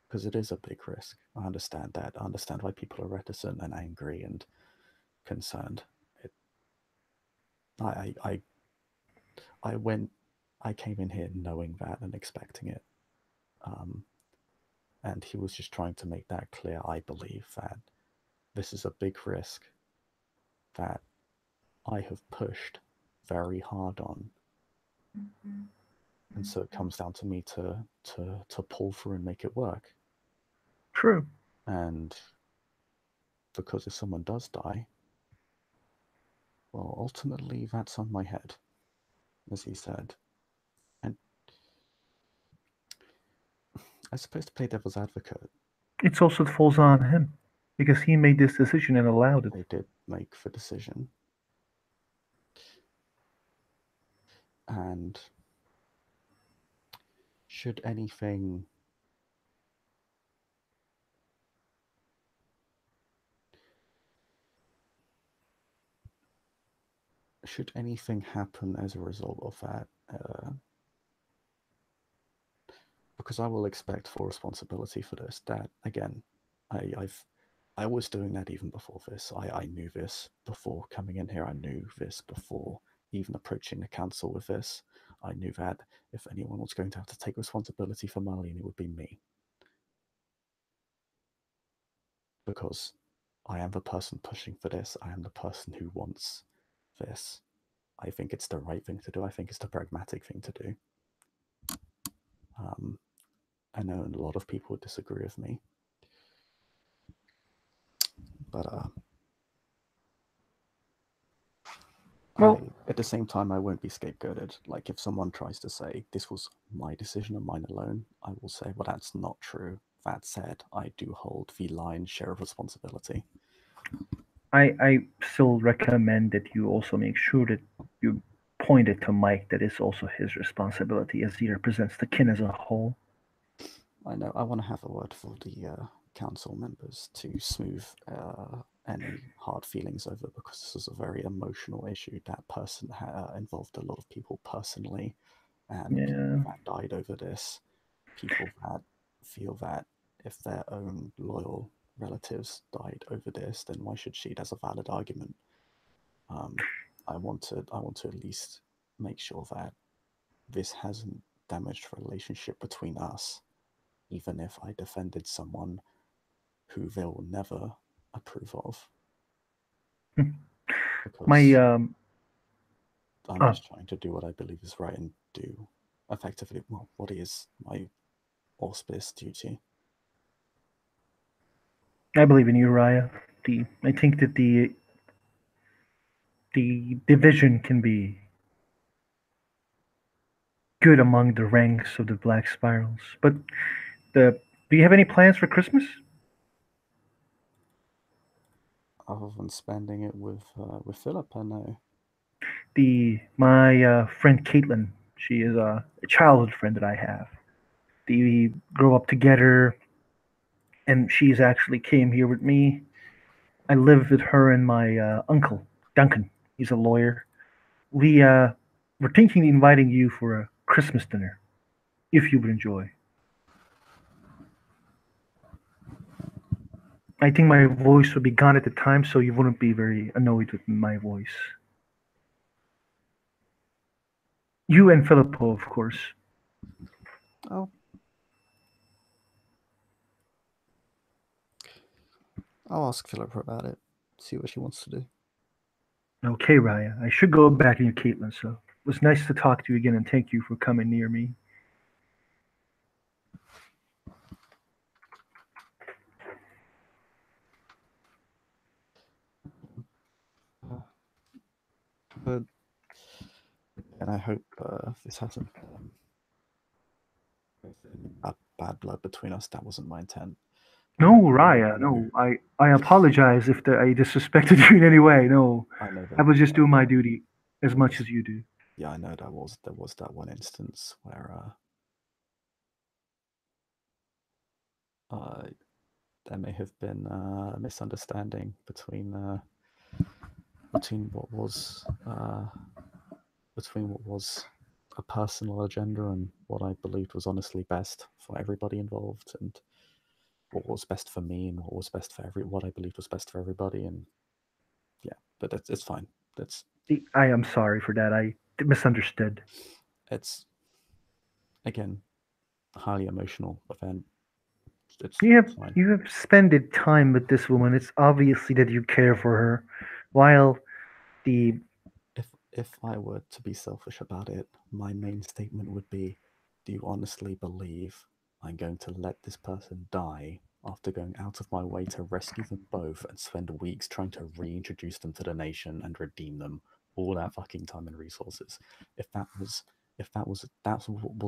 [SPEAKER 1] because it is a big risk. I understand that. I understand why people are reticent and angry and concerned. It, I I went, I came in here knowing that and expecting it. Um, and he was just trying to make that clear. I believe that this is a big risk that I have pushed very hard on. And so it comes down to me to pull through and make it work.
[SPEAKER 3] True.
[SPEAKER 1] And because if someone does die, well, ultimately that's on my head, as he said. And I suppose to play devil's advocate,
[SPEAKER 3] It's also it falls on him because he made this decision and allowed it.
[SPEAKER 1] they did make the decision. And should anything should anything happen as a result of that, because I will expect full responsibility for this. That again, I've I was doing that even before this. I knew this before coming in here. I knew this before even approaching the council with this. I knew that if anyone was going to have to take responsibility for Marlene, it would be me. Because I am the person pushing for this. I am the person who wants this. I think it's the right thing to do. I think it's the pragmatic thing to do. Um, I know a lot of people would disagree with me, but
[SPEAKER 3] Well,
[SPEAKER 1] at the same time, I won't be scapegoated. Like if someone tries to say this was my decision and mine alone, I will say, well, that's not true. That said, I do hold the lion's share of responsibility.
[SPEAKER 3] I still recommend that you also make sure that you point it to Mike that it's also his responsibility as he represents the kin as a whole.
[SPEAKER 1] I know I want to have a word for the council members to smooth any hard feelings over because this is a very emotional issue. That person involved a lot of people personally, and
[SPEAKER 3] Yeah.
[SPEAKER 1] that died over this. People that feel that if their own loyal relatives died over this, then why should she? That's a valid argument. Um, I want to at least make sure that this hasn't damaged the relationship between us, even if I defended someone who they will never approve of,
[SPEAKER 3] My
[SPEAKER 1] because I'm
[SPEAKER 3] uh,
[SPEAKER 1] just trying to do what I believe is right and do effectively well what is my auspice duty.
[SPEAKER 3] I believe in you, Raya. I think that the division can be good among the ranks of the Black Spirals. But the do you have any plans for Christmas?
[SPEAKER 1] Other than spending it with Philip, I know.
[SPEAKER 3] The my friend Caitlin, she is a childhood friend that I have. We grew up together, and she's actually came here with me. I live with her and my uncle Duncan. He's a lawyer. We we're thinking of inviting you for a Christmas dinner, if you would enjoy. I think my voice would be gone at the time, so you wouldn't be very annoyed with my voice. You and Filippo, of course.
[SPEAKER 1] Oh, I'll ask Philippa about it. See what she wants to do.
[SPEAKER 3] Okay, Raya. I should go back near Caitlin, so it was nice to talk to you again, and thank you for coming near me.
[SPEAKER 1] But and I hope this hasn't bad blood between us. That wasn't my intent.
[SPEAKER 3] No,
[SPEAKER 1] I
[SPEAKER 3] Raya,
[SPEAKER 1] know,
[SPEAKER 3] no. I apologize if I disrespected you in any way. No,
[SPEAKER 1] I know that.
[SPEAKER 3] I was just doing my duty as much as you do.
[SPEAKER 1] Yeah, I know there was that one instance where there may have been a misunderstanding between what was a personal agenda and what I believed was honestly best for everybody involved, and what was best for me and what was best for what I believed was best for everybody. And yeah, but it's fine.
[SPEAKER 3] I am sorry for that. I misunderstood.
[SPEAKER 1] It's again a highly emotional event. It's fine.
[SPEAKER 3] You have spent time with this woman. It's obviously that you care for her. While the
[SPEAKER 1] If I were to be selfish about it, my main statement would be, do you honestly believe I'm going to let this person die after going out of my way to rescue them both and spend weeks trying to reintroduce them to the nation and redeem them, all that fucking time and resources? That was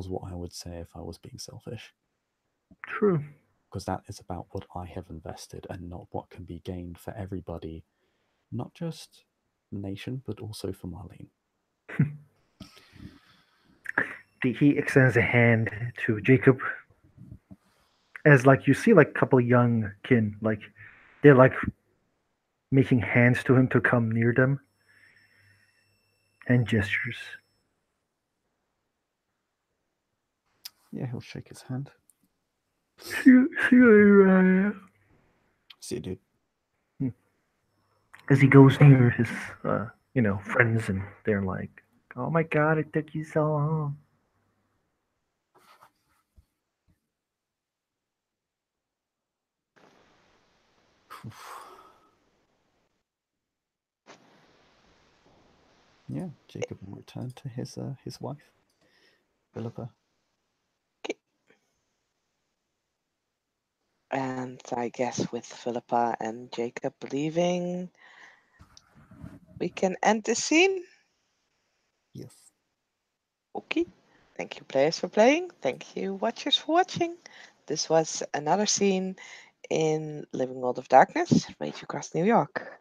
[SPEAKER 1] what I would say if I was being selfish.
[SPEAKER 3] true,
[SPEAKER 1] Because that is about what I have invested and not what can be gained for everybody, not just the nation, but also for Marlene.
[SPEAKER 3] he extends a hand to Jacob, as like you see like a couple young kin, like they're like making hands to him to come near them, and gestures.
[SPEAKER 1] Yeah, he'll shake his hand.
[SPEAKER 3] See you later.
[SPEAKER 1] See you, dude.
[SPEAKER 3] As he goes near his, friends, and they're like, "Oh my God, it took you so long."
[SPEAKER 1] Yeah, Jacob will return to his wife, Philippa.
[SPEAKER 2] Okay. And I guess with Philippa and Jacob leaving, we can end this scene.
[SPEAKER 1] Yes.
[SPEAKER 2] Okay. Thank you, players, for playing. Thank you, watchers, for watching. This was another scene in Living World of Darkness, Rage Across New York.